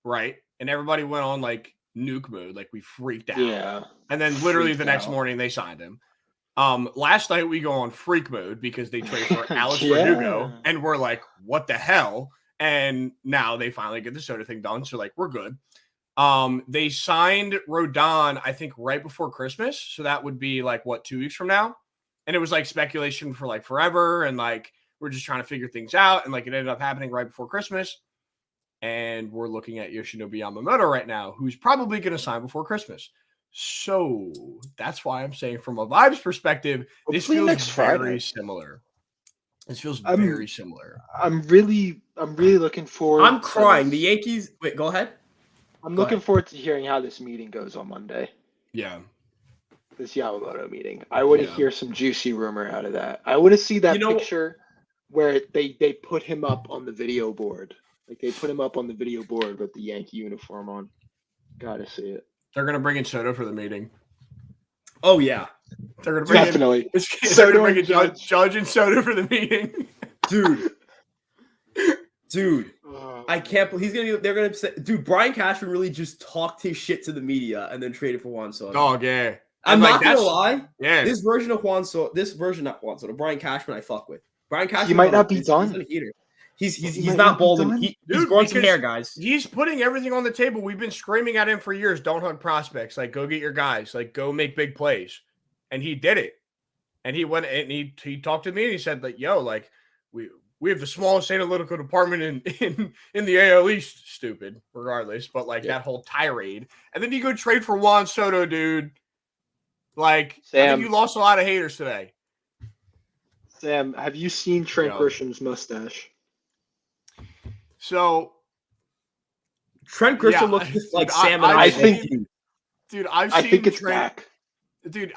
right? And everybody went on like nuke mode, like we freaked out. Yeah. And then literally the next morning they signed him. Last night we go on freak mode because they trade for Alex Verdugo, and we're like, what the hell? And now they finally get the Soto thing done, so like we're good. They signed Rodon, I think, right before Christmas, so that would be like 2 weeks from now. And it was like speculation for like forever, and like we're just trying to figure things out, and like it ended up happening right before Christmas. And we're looking at Yoshinobu Yamamoto right now, who's probably going to sign before Christmas. So that's why I'm saying from a vibes perspective, this feels very similar. This feels very similar. I'm really looking forward. I'm crying. The Yankees. Wait, go ahead. I'm looking forward to hearing how this meeting goes on Monday. Yeah. This Yamamoto meeting. I want to hear some juicy rumor out of that. I want to see that picture where they put him up on the video board. Like they put him up on the video board with the Yankee uniform on. Gotta see it. They're gonna bring in Soto for the meeting. Oh yeah, they're gonna bring definitely. They're gonna bring in Judge and Soto for the meeting, dude. I can't believe they're gonna say, dude. Brian Cashman really just talked his shit to the media and then traded for Juan Soto. Oh yeah, I'm not gonna lie. Yeah, this version not Juan Soto. Brian Cashman, I fuck with. Brian Cashman. He might not be done. He's a heater. He's not balding. He's growing some hair, guys. He's putting everything on the table. We've been screaming at him for years. Don't hug prospects. Like, go get your guys. Like, go make big plays. And he did it. And he went and he talked to me and he said, like, yo, like, we have the smallest analytical department in the AL East. Stupid, regardless. But like that whole tirade. And then you go trade for Juan Soto, dude. Like, Sam, I think you lost a lot of haters today. Sam, have you seen Trent Grisham's mustache? So Trent Grisham looks like Sam. I think, dude, I think it's back. Dude,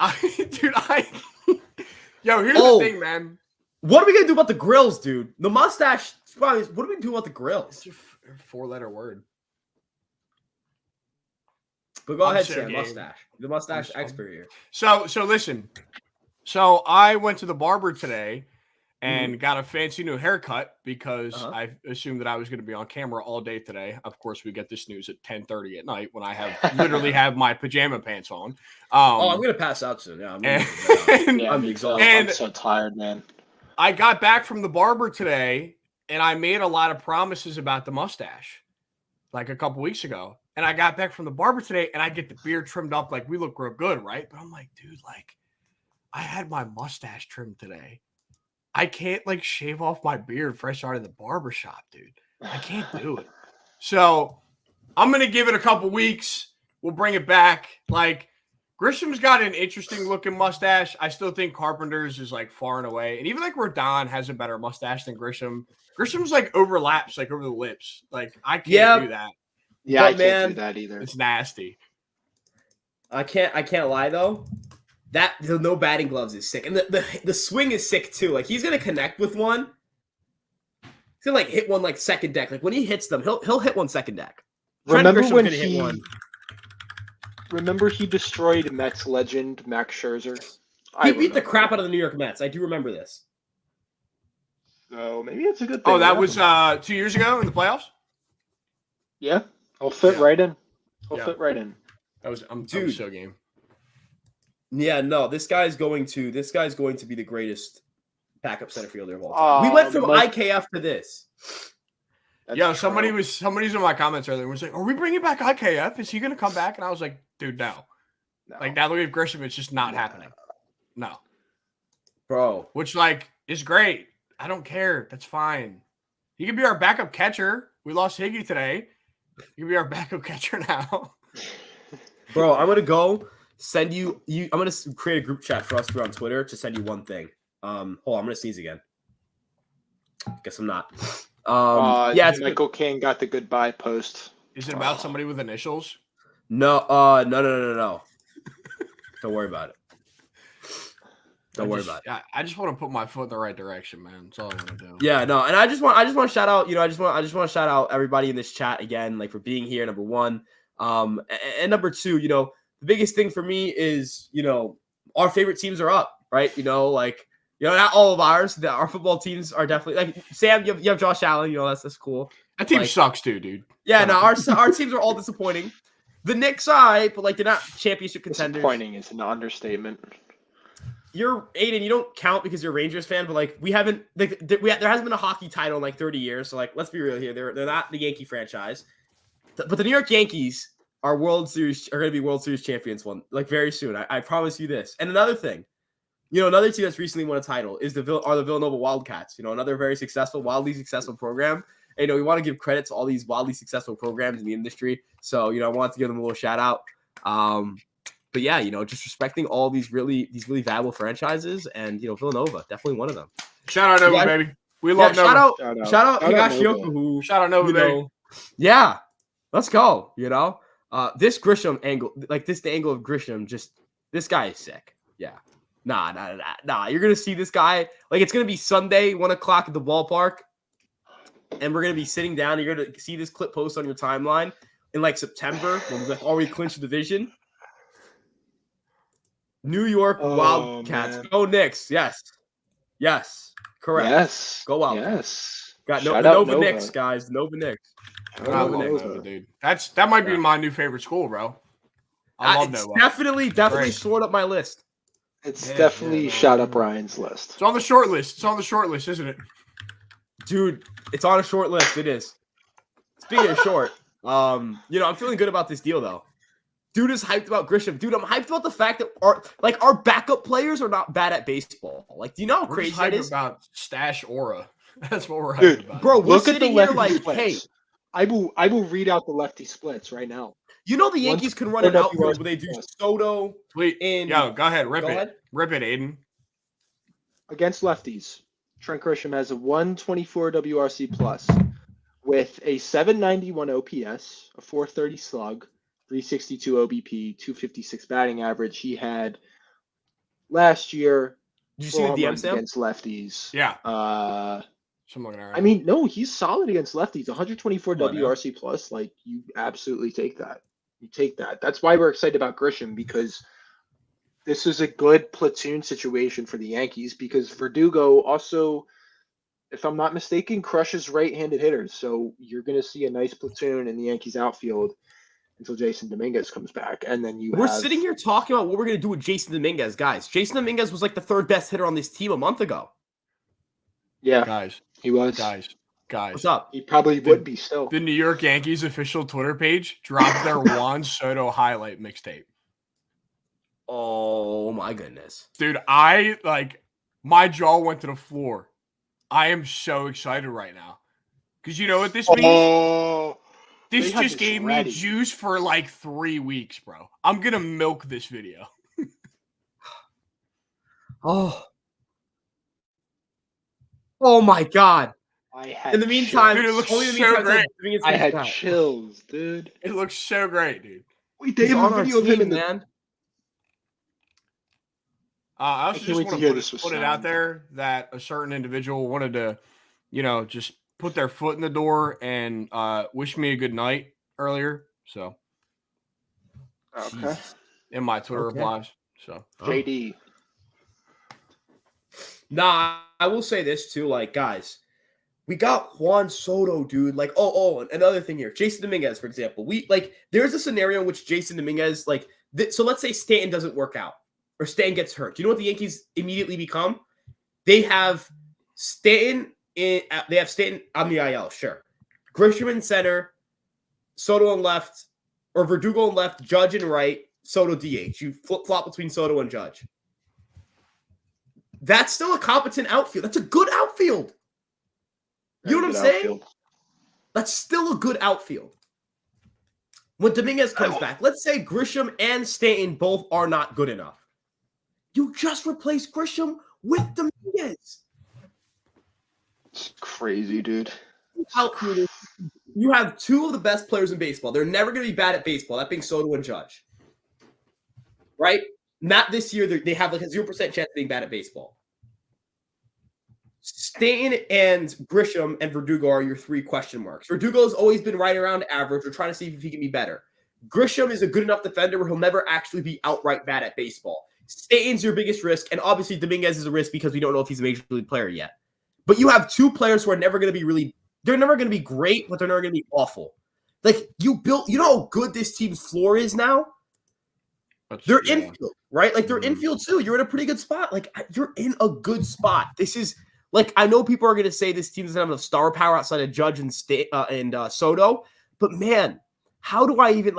yo, here's the thing, man. What are we gonna do about the grills, dude? The mustache. What do we do about the grills? It's a 4-letter word. But go ahead, Sam. Mustache. The mustache expert here. So listen. So I went to the barber today and got a fancy new haircut because I assumed that I was going to be on camera all day today. Of course, we get this news at 10:30 at night when I have literally have my pajama pants on. I'm going to pass out soon. Yeah, I'm exhausted. I'm so tired, man. I got back from the barber today, and I made a lot of promises about the mustache, like a couple weeks ago. And I got back from the barber today, and I get the beard trimmed up, like we look real good, right? But I'm like, dude, like I had my mustache trimmed today. I can't like shave off my beard fresh out of the barbershop, dude. I can't do it. So I'm going to give it a couple weeks. We'll bring it back. Like Grisham's got an interesting looking mustache. I still think Carpenter's is like far and away. And even like Rodon has a better mustache than Grisham. Grisham's like overlaps like over the lips. Like I can't do that. Yeah, I can't do that either. It's nasty. I can't lie though. That the no batting gloves is sick, and the swing is sick too. Like he's gonna connect with one. He's gonna like hit one like second deck. Like when he hits them, he'll hit one second deck. Remember Grisham's when gonna hit one. Remember he destroyed Mets legend Max Scherzer? He beat the crap out of the New York Mets. I do remember this. Oh, maybe it's a good thing. Oh, that was 2 years ago in the playoffs? Yeah, I'll fit right in. I'll Yeah. fit right in. That was so game. Yeah, no, this guy's going to be the greatest backup center fielder of all time. We went from IKF to this. Somebody's in my comments earlier was like, "Are we bringing back IKF? Is he going to come back?" And I was like, "Dude, no. Like now that we have Grisham, it's just not happening. No, bro. Which like is great. I don't care. That's fine. He can be our backup catcher. We lost Higgy today. He can be our backup catcher now, bro. I'm gonna go send you. I'm gonna create a group chat for us to on Twitter to send you one thing. Hold on, I'm gonna sneeze again. Guess I'm not. Michael King got the goodbye post. Is it about somebody with initials? No, no. Don't worry about it. Don't worry about it. I just want to put my foot in the right direction, man. That's all I want to do. Yeah, no, and I just want to shout out. I just want to shout out everybody in this chat again, like for being here. Number one, and number two, the biggest thing for me is our favorite teams are up, right? Not all of ours. Our football teams are definitely like Sam. You have Josh Allen. That's cool. That team sucks too, dude. Yeah, no, our teams are all disappointing. The Knicks, all right, but they're not championship contenders. Disappointing is an understatement. You're Aiden. You don't count because you're a Rangers fan, but we haven't. There hasn't been a hockey title in 30 years. So let's be real here. They're not the Yankee franchise, but the New York Yankees are going to be World Series champions very soon. I promise you this. And another thing. Another team that's recently won a title is the Villanova Wildcats. Another very successful, wildly successful program. And, we want to give credit to all these wildly successful programs in the industry. So, I wanted to give them a little shout out. But yeah, just respecting all these really valuable franchises, and Villanova definitely one of them. Shout out Nova, baby. We love Nova. Shout out Higashioka. Shout out Nova, baby. Yeah, let's go. This Grisham angle, the angle of Grisham, this guy is sick. Yeah. Nah. You're gonna see this guy. It's gonna be Sunday, 1:00 at the ballpark, and we're gonna be sitting down. And you're gonna see this clip post on your timeline in September when we've already clinched the division. New York Wildcats. Man. Go Knicks. Yes. Correct. Yes. Go out. Yes. Got Nova Knicks, guys. Nova Knicks. I love Nova, dude. That might be my new favorite school, bro. I love Nova. Definitely sort up my list. It's definitely shot up Ryan's list. It's on the short list. Isn't it? Dude, it's on a short list. It is. Speaking of short, I'm feeling good about this deal though. Dude is hyped about Grisham. Dude, I'm hyped about the fact that our backup players are not bad at baseball. Do you know how crazy that is? About stash aura. That's what we're hyped about. Bro, look at the lefty splits. Hey, I will read out the lefty splits right now. The Yankees can run an outfield where they do Soto. Go ahead, rip it, Aiden. Against lefties, Trent Grisham has a 124 WRC plus with a 791 OPS, a 430 slug, 362 OBP, 256 batting average. He had last year. Did you see the DM Sam? Against lefties? Yeah. I mean, no, he's solid against lefties. 124 WRC plus, you absolutely take that. You take that. That's why we're excited about Grisham, because this is a good platoon situation for the Yankees, because Verdugo also, if I'm not mistaken, crushes right-handed hitters. So you're going to see a nice platoon in the Yankees outfield until Jason Dominguez comes back. And then we're sitting here talking about what we're going to do with Jason Dominguez, guys. Jason Dominguez was the third best hitter on this team a month ago. Yeah. Guys. He was. Guys. What's up? He probably would be still. The New York Yankees official Twitter page dropped their Juan Soto highlight mixtape. Oh my goodness. Dude, my jaw went to the floor. I am so excited right now. Because you know what this means? This just gave me juice for 3 weeks, bro. I'm going to milk this video. Oh my God. In the meantime, dude, it looks so great. I had chills, dude. It looks so great, dude. Wait, they have a video of him in the man. I also can't just wait want to to hear this was put it out signed. there that a certain individual wanted to, just put their foot in the door and wish me a good night earlier. So Okay. Jesus. in my Twitter Okay. replies. So JD. Nah, I will say this too, like, guys, we got Juan Soto, dude. Like, another thing here. Jason Dominguez, for example. There's a scenario in which Jason Dominguez, so let's say Stanton doesn't work out or Stanton gets hurt. Do you know what the Yankees immediately become? They have Stanton on the IL, sure. Grisham in center, Soto on left, or Verdugo on left, Judge in right, Soto DH. You flip-flop between Soto and Judge. That's still a competent outfield. That's a good outfield. You know what I'm saying? Outfield. That's still a good outfield. When Dominguez comes back, let's say Grisham and Stanton both are not good enough. You just replace Grisham with Dominguez. It's crazy, dude. Outfielders. You have two of the best players in baseball. They're never going to be bad at baseball. That being Soto and Judge. Right? Not this year. They have like a 0% chance of being bad at baseball. Stanton and Grisham and Verdugo are your three question marks. Verdugo has always been right around average. We're trying to see if he can be better. Grisham is a good enough defender where he'll never actually be outright bad at baseball. Stanton's your biggest risk, and obviously Dominguez is a risk because we don't know if he's a major league player yet. But you have two players who are never going to be they're never going to be great, but they're never going to be awful. Like, you know how good this team's floor is now? They're infield, right? Like, they're infield too. You're in a pretty good spot. Like, you're in a good spot. This is, like, I know people are going to say this team doesn't have enough star power outside of Judge and Soto, but man, how do I even,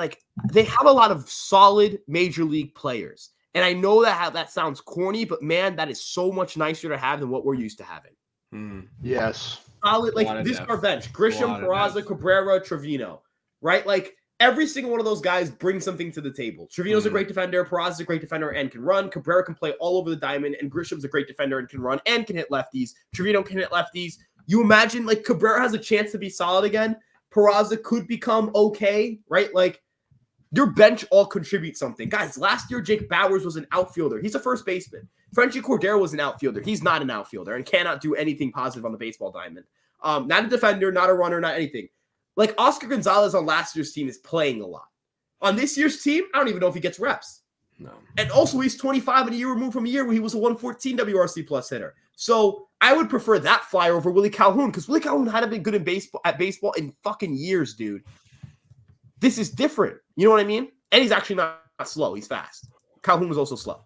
they have a lot of solid major league players. And I know that sounds corny, but man, that is so much nicer to have than what we're used to having. Yes. Solid, this is our bench. Grisham, Peraza, Cabrera, Trevino, right? Like, every single one of those guys brings something to the table. Trevino's a great defender, Peraza's a great defender and can run. Cabrera can play all over the diamond, and Grisham's a great defender and can run and can hit lefties. Trevino can hit lefties. You imagine, Cabrera has a chance to be solid again. Peraza could become okay, right? Like, your bench all contributes something. Guys, last year, Jake Bauers was an outfielder. He's a first baseman. Frenchie Cordero was an outfielder. He's not an outfielder and cannot do anything positive on the baseball diamond. Not a defender, not a runner, not anything. Like, Oscar Gonzalez on last year's team is playing a lot. On this year's team, I don't even know if he gets reps. No. And also, he's 25 and a year removed from a year where he was a 114 WRC plus hitter. So I would prefer that flyer over Willie Calhoun, because Willie Calhoun hadn't been good at baseball in fucking years, dude. This is different. You know what I mean? And he's actually not slow. He's fast. Calhoun was also slow.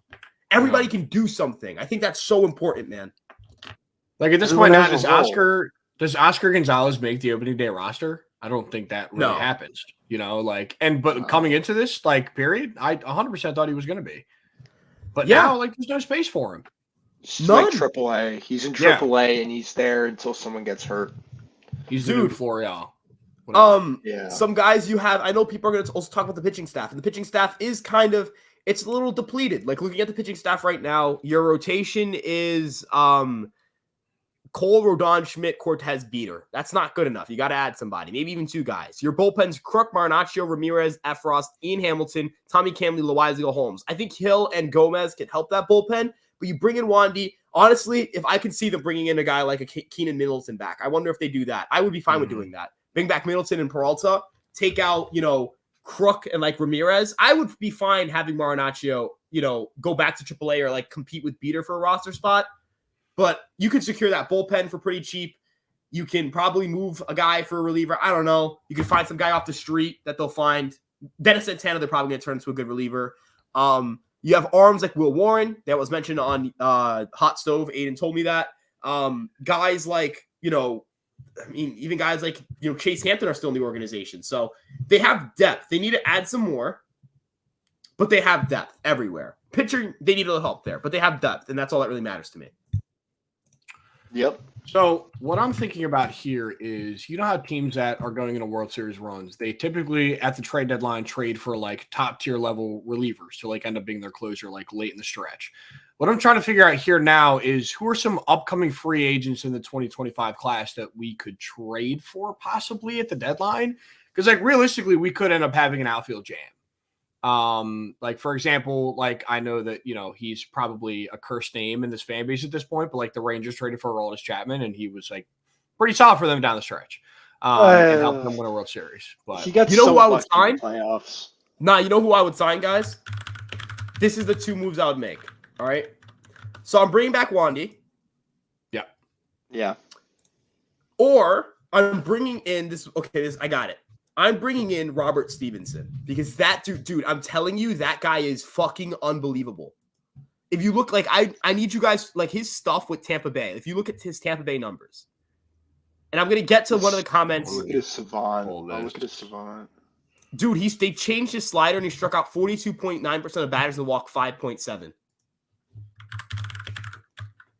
Everybody can do something. I think that's so important, man. Like, at this point now, does Oscar Gonzalez make the opening day roster? I don't think that really happens. But coming into this, period, I 100% thought he was going to be. But now, there's no space for him. None. Like AAA. He's in AAA, and he's there until someone gets hurt. He's the new Florial. Some guys you have, I know people are going to also talk about the pitching staff, and the pitching staff is it's a little depleted. Like, looking at the pitching staff right now, your rotation is Cole, Rodon, Schmidt, Cortez, Beater. That's not good enough. You got to add somebody, maybe even two guys. Your bullpen's Crook, Marinaccio, Ramirez, Efros, Ian Hamilton, Tommy Camley, Loizio, Holmes. I think Hill and Gomez can help that bullpen, but you bring in Wandy. Honestly, if I can see them bringing in a guy like a Keenan Middleton back, I wonder if they do that. I would be fine with doing that. Bring back Middleton and Peralta, take out, Crook and Ramirez. I would be fine having Marinaccio, go back to AAA or compete with Beater for a roster spot. But you can secure that bullpen for pretty cheap. You can probably move a guy for a reliever. I don't know. You can find some guy off the street that they'll find. Dennis Santana, they're probably going to turn into a good reliever. You have arms like Will Warren that was mentioned on Hot Stove. Aiden told me that. Guys even guys like, Chase Hampton are still in the organization. So they have depth. They need to add some more, but they have depth everywhere. Pitcher, they need a little help there, but they have depth, and that's all that really matters to me. Yep. So what I'm thinking about here is, how teams that are going into World Series runs, they typically at the trade deadline trade for top tier level relievers to end up being their closer late in the stretch. What I'm trying to figure out here now is, who are some upcoming free agents in the 2025 class that we could trade for possibly at the deadline? Because realistically, we could end up having an outfield jam. Like, for example, like I know that, he's probably a cursed name in this fan base at this point, but like the Rangers traded for Aroldis Chapman and he was like pretty solid for them down the stretch. And helped them win a World Series. But he got you know so who I would lucky in sign? the playoffs. Nah, you know who I would sign, guys? This is the 2 moves I would make. All right. So I'm bringing back Wandy. Yeah. Or I'm bringing in this. Okay, I got it. I'm bringing in Robert Stevenson because that dude, I'm telling you, that guy is fucking unbelievable. If you look, like, I need you guys, like, his stuff with Tampa Bay. If you look at his Tampa Bay numbers, and I'm gonna get to one of the comments. Look at his savant. Look at his savant. Dude, they changed his slider and he struck out 42.9% of batters and walked 5.7.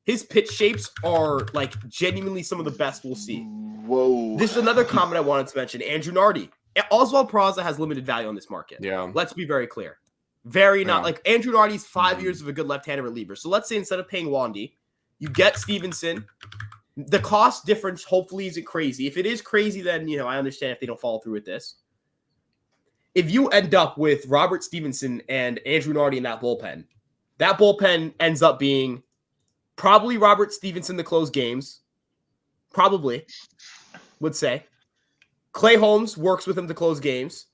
His pitch shapes are like genuinely some of the best we'll see. Whoa. This is another comment I wanted to mention. Andrew Nardi. Oswald Peraza has limited value on this market. Yeah. Let's be very clear. Like Andrew Nardi's 5 years of a good left-handed reliever. So let's say instead of paying Wandy, you get Stevenson. The cost difference hopefully isn't crazy. If it is crazy, then I understand if they don't follow through with this. If you end up with Robert Stevenson and Andrew Nardi in that bullpen ends up being probably Robert Stevenson to close games. Probably, would say. Clay Holmes works with him to close games.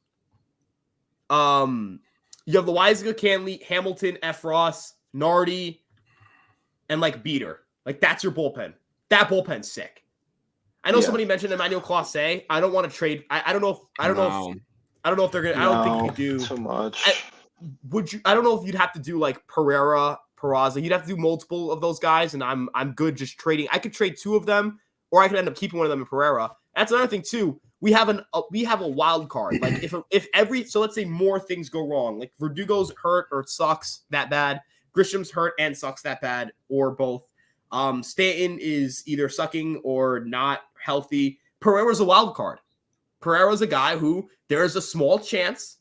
You have Loaizaga, Canley, Hamilton, F. Ross, Nardi, and like Beater. Like that's your bullpen. That bullpen's sick. I know somebody mentioned Emmanuel Clase. I don't want to trade. I don't know if they're gonna. I don't think you could do too much. I don't know if you'd have to do like Peraza. You'd have to do multiple of those guys, and I'm good just trading. I could trade 2 of them, or I could end up keeping one of them in Pereira. That's another thing too. We have a wild card. Like so let's say more things go wrong. Like Verdugo's hurt or sucks that bad. Grisham's hurt and sucks that bad, or both. Stanton is either sucking or not healthy. Pereira's a wild card. Pereira's a guy who there is a small chance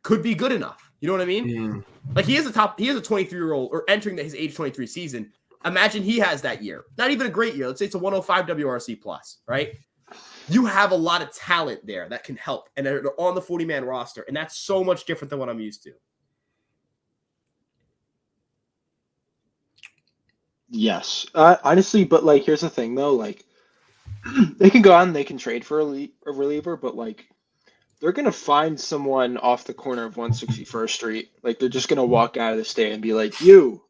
could be good enough. You know what I mean? Mm. Like he is a 23-year-old or entering his age 23 season. Imagine he has that year. Not even a great year. Let's say it's a 105 WRC plus, right? You have a lot of talent there that can help, and they're on the 40-man roster, and that's so much different than what I'm used to. Yes, honestly, but like, here's the thing though. Like, they can go out and they can trade for a reliever, but like, they're gonna find someone off the corner of 161st Street. Like, they're just gonna walk out of the state and be like, "You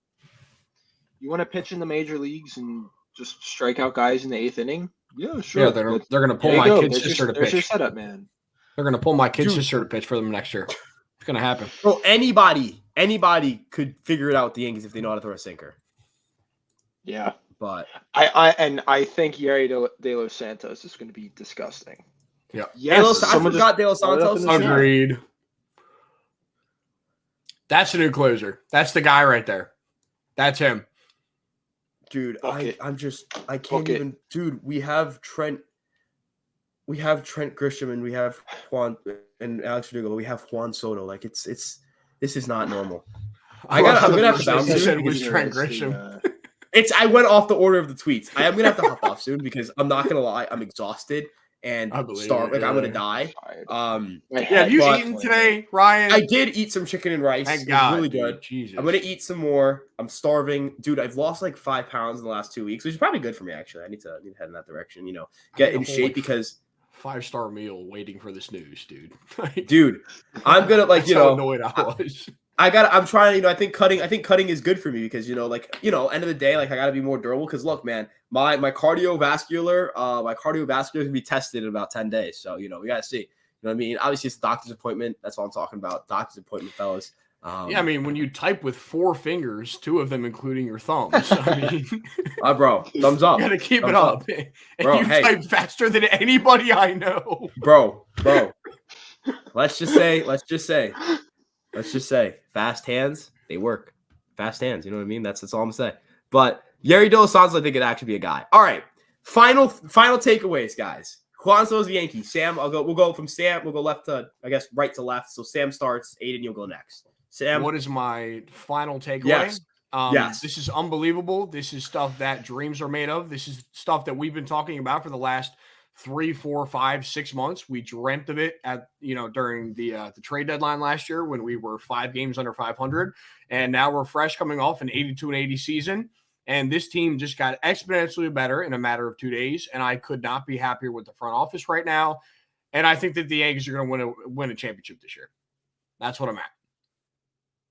want to pitch in the major leagues and just strike out guys in the 8th inning?" Yeah, sure. Yeah, they're gonna pull my kid's sister to pitch. There's your setup, man. They're gonna pull my kid's sister to pitch for them next year. It's gonna happen. Bro, anybody could figure it out with the Yankees if they know how to throw a sinker. Yeah, but I think Yeri De Los Santos is going to be disgusting. Yeah, yes. I forgot De Los Santos. Agreed. That's a new closer. That's the guy right there. That's him. Dude, I can't even. Dude, we have Trent Grisham and we have Juan and Alex Verdugo. We have Juan Soto. Like this is not normal. I'm gonna have to bounce soon. Was Trent Grisham. I went off the order of the tweets. I am gonna have to hop off soon because I'm not gonna lie, I'm exhausted and starved. Like I'm gonna die. Have you eaten today, Ryan? I did eat some chicken and rice. Thank God, really good. Jesus. I'm gonna eat some more. I'm starving, dude. I've lost like 5 pounds in the last 2 weeks, which is probably good for me. Actually, I need to head in that direction. Get in shape because 5-star meal waiting for this news, dude. Dude, I'm gonna how annoyed I was. I'm trying, I think cutting is good for me because, end of the day, like I gotta be more durable. Cause look, man, my cardiovascular can be tested in about 10 days. So, we gotta see, you know what I mean? Obviously it's a doctor's appointment. That's what I'm talking about. Doctor's appointment, fellas. Yeah, I mean, when you type with 4 fingers, 2 of them including your thumbs, I mean, bro, thumbs up. You gotta keep it up. And bro, you type faster than anybody I know. Bro. Let's just say, fast hands, they work. Fast hands, you know what I mean? That's all I'm saying. But Yeri De Los Santos, I think it'd actually be a guy. All right, final takeaways, guys. Juan Soto's the Yankees. Sam, we'll go from Sam. We'll go left to, I guess, right to left. So Sam starts. Aiden, you'll go next. Sam, what is my final takeaway? Yes. This is unbelievable. This is stuff that dreams are made of. This is stuff that we've been talking about for the last 3, 4, 5, 6 months. We dreamt of it at during the trade deadline last year when we were 5 games under 500, and now we're fresh coming off an 82-80 season. And this team just got exponentially better in a matter of 2 days, and I could not be happier with the front office right now. And I think that the Yankees are going to win a championship this year. That's what I'm at.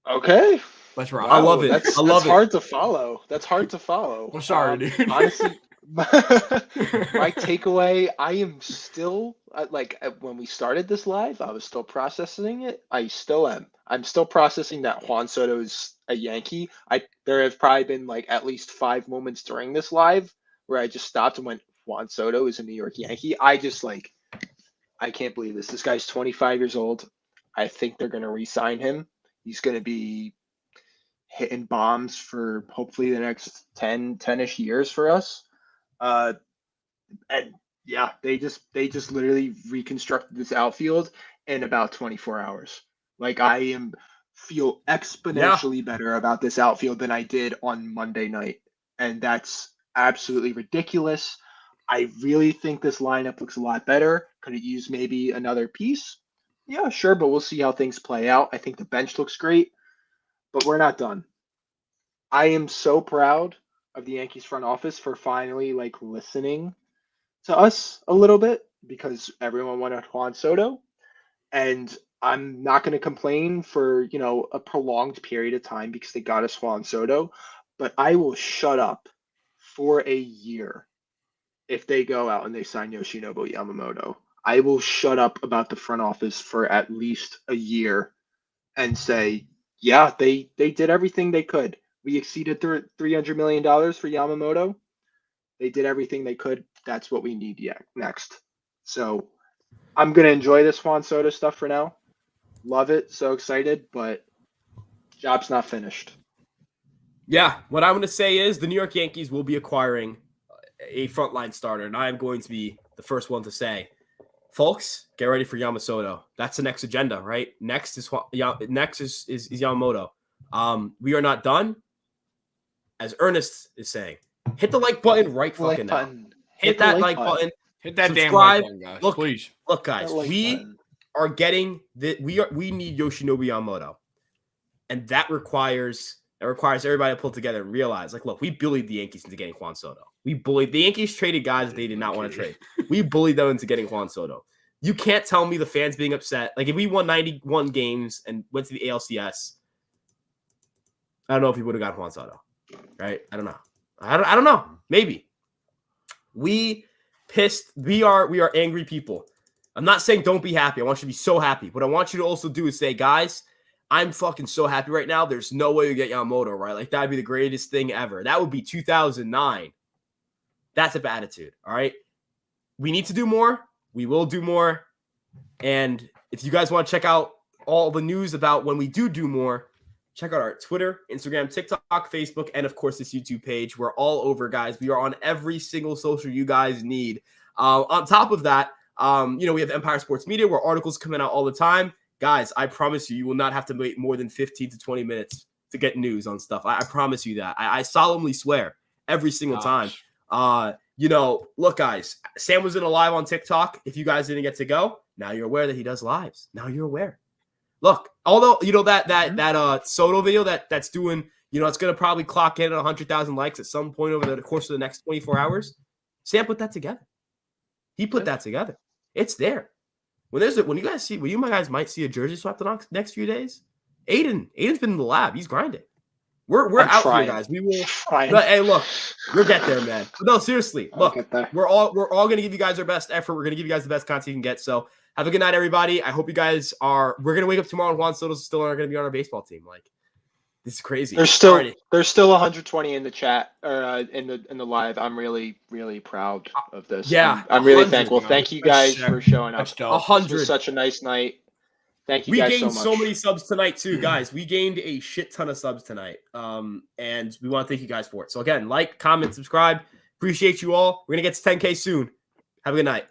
Okay. Let's rock. I love it. That's hard to follow. That's hard to follow. I'm sorry, dude. Honestly, my takeaway, I am still when we started this live, I was still processing it. I still am. I'm still processing that Juan Soto is a Yankee. There have probably been like at least 5 moments during this live where I just stopped and went, Juan Soto is a New York Yankee. I can't believe this. This guy's 25 years old. I think they're going to re-sign him. He's going to be hitting bombs for hopefully the next 10-ish years for us. And yeah, they just literally reconstructed this outfield in about 24 hours. Like I feel exponentially better about this outfield than I did on Monday night. And that's absolutely ridiculous. I really think this lineup looks a lot better. Could it use maybe another piece? Yeah, sure, but we'll see how things play out. I think the bench looks great, but we're not done. I am so proud of the Yankees front office for finally listening to us a little bit because everyone wanted Juan Soto, and I'm not going to complain for a prolonged period of time because they got us Juan Soto, but I will shut up for a year if they go out and they sign Yoshinobu Yamamoto. I will shut up about the front office for at least a year and say, yeah, they did everything they could. We exceeded $300 million for Yamamoto. They did everything they could. That's what we need next. So I'm going to enjoy this Juan Soto stuff for now. Love it. So excited, but job's not finished. Yeah, what I'm going to say is the New York Yankees will be acquiring a frontline starter, and I am going to be the first one to say, folks, get ready for Yamamoto. That's the next agenda, right? Next is Yamamoto. We are not done. As Ernest is saying, hit the like button fucking now. Hit that like button. Hit that subscribe. Damn like button, guys. Look, please. Look, guys, we are getting we need Yoshinobu Yamamoto, and that requires everybody to pull together and realize, look, we bullied the Yankees into getting Juan Soto. The Yankees traded guys that they did not want to trade. We bullied them into getting Juan Soto. You can't tell me the fans being upset. If we won 91 games and went to the ALCS, I don't know if we would have got Juan Soto. Right? I don't know. I don't know. Maybe. We are angry people. I'm not saying don't be happy. I want you to be so happy. What I want you to also do is say, guys, I'm fucking so happy right now. There's no way you get Yamamoto, right? That'd be the greatest thing ever. That would be 2009. That's a attitude. All right. We need to do more. We will do more. And if you guys want to check out all the news about when we do more, check out our Twitter, Instagram, TikTok, Facebook, and of course this YouTube page. We're all over, guys. We are on every single social you guys need. On top of that, we have Empire Sports Media where articles come out all the time. Guys, I promise you will not have to wait more than 15 to 20 minutes to get news on stuff. I promise you that. I solemnly swear every single time. Look, guys, Sam was in a live on TikTok. If you guys didn't get to go, now you're aware that he does lives. Now you're aware. Look, although that Soto video that's doing, it's going to probably clock in at 100,000 likes at some point over the course of the next 24 hours. Sam put that together. He put that together. It's there. When you guys might see a jersey swap the next few days. Aiden's been in the lab. He's grinding. We're out here, guys. We will. But, hey, look, we'll get there, man. But no, seriously, look, we're all going to give you guys our best effort. We're going to give you guys the best content you can get. So have a good night, everybody. I hope you guys are. We're going to wake up tomorrow and Juan Soto's still not going to be on our baseball team. This is crazy. There's still 120 in the chat or in the live. I'm really, really proud of this. Yeah, I'm really thankful. Thank you guys for showing up. 100. This was such a nice night. Thank you we guys gained so much. so many subs tonight too, guys. We gained a shit ton of subs tonight. And we want to thank you guys for it. So again, like, comment, subscribe. Appreciate you all. We're gonna get to 10K soon. Have a good night.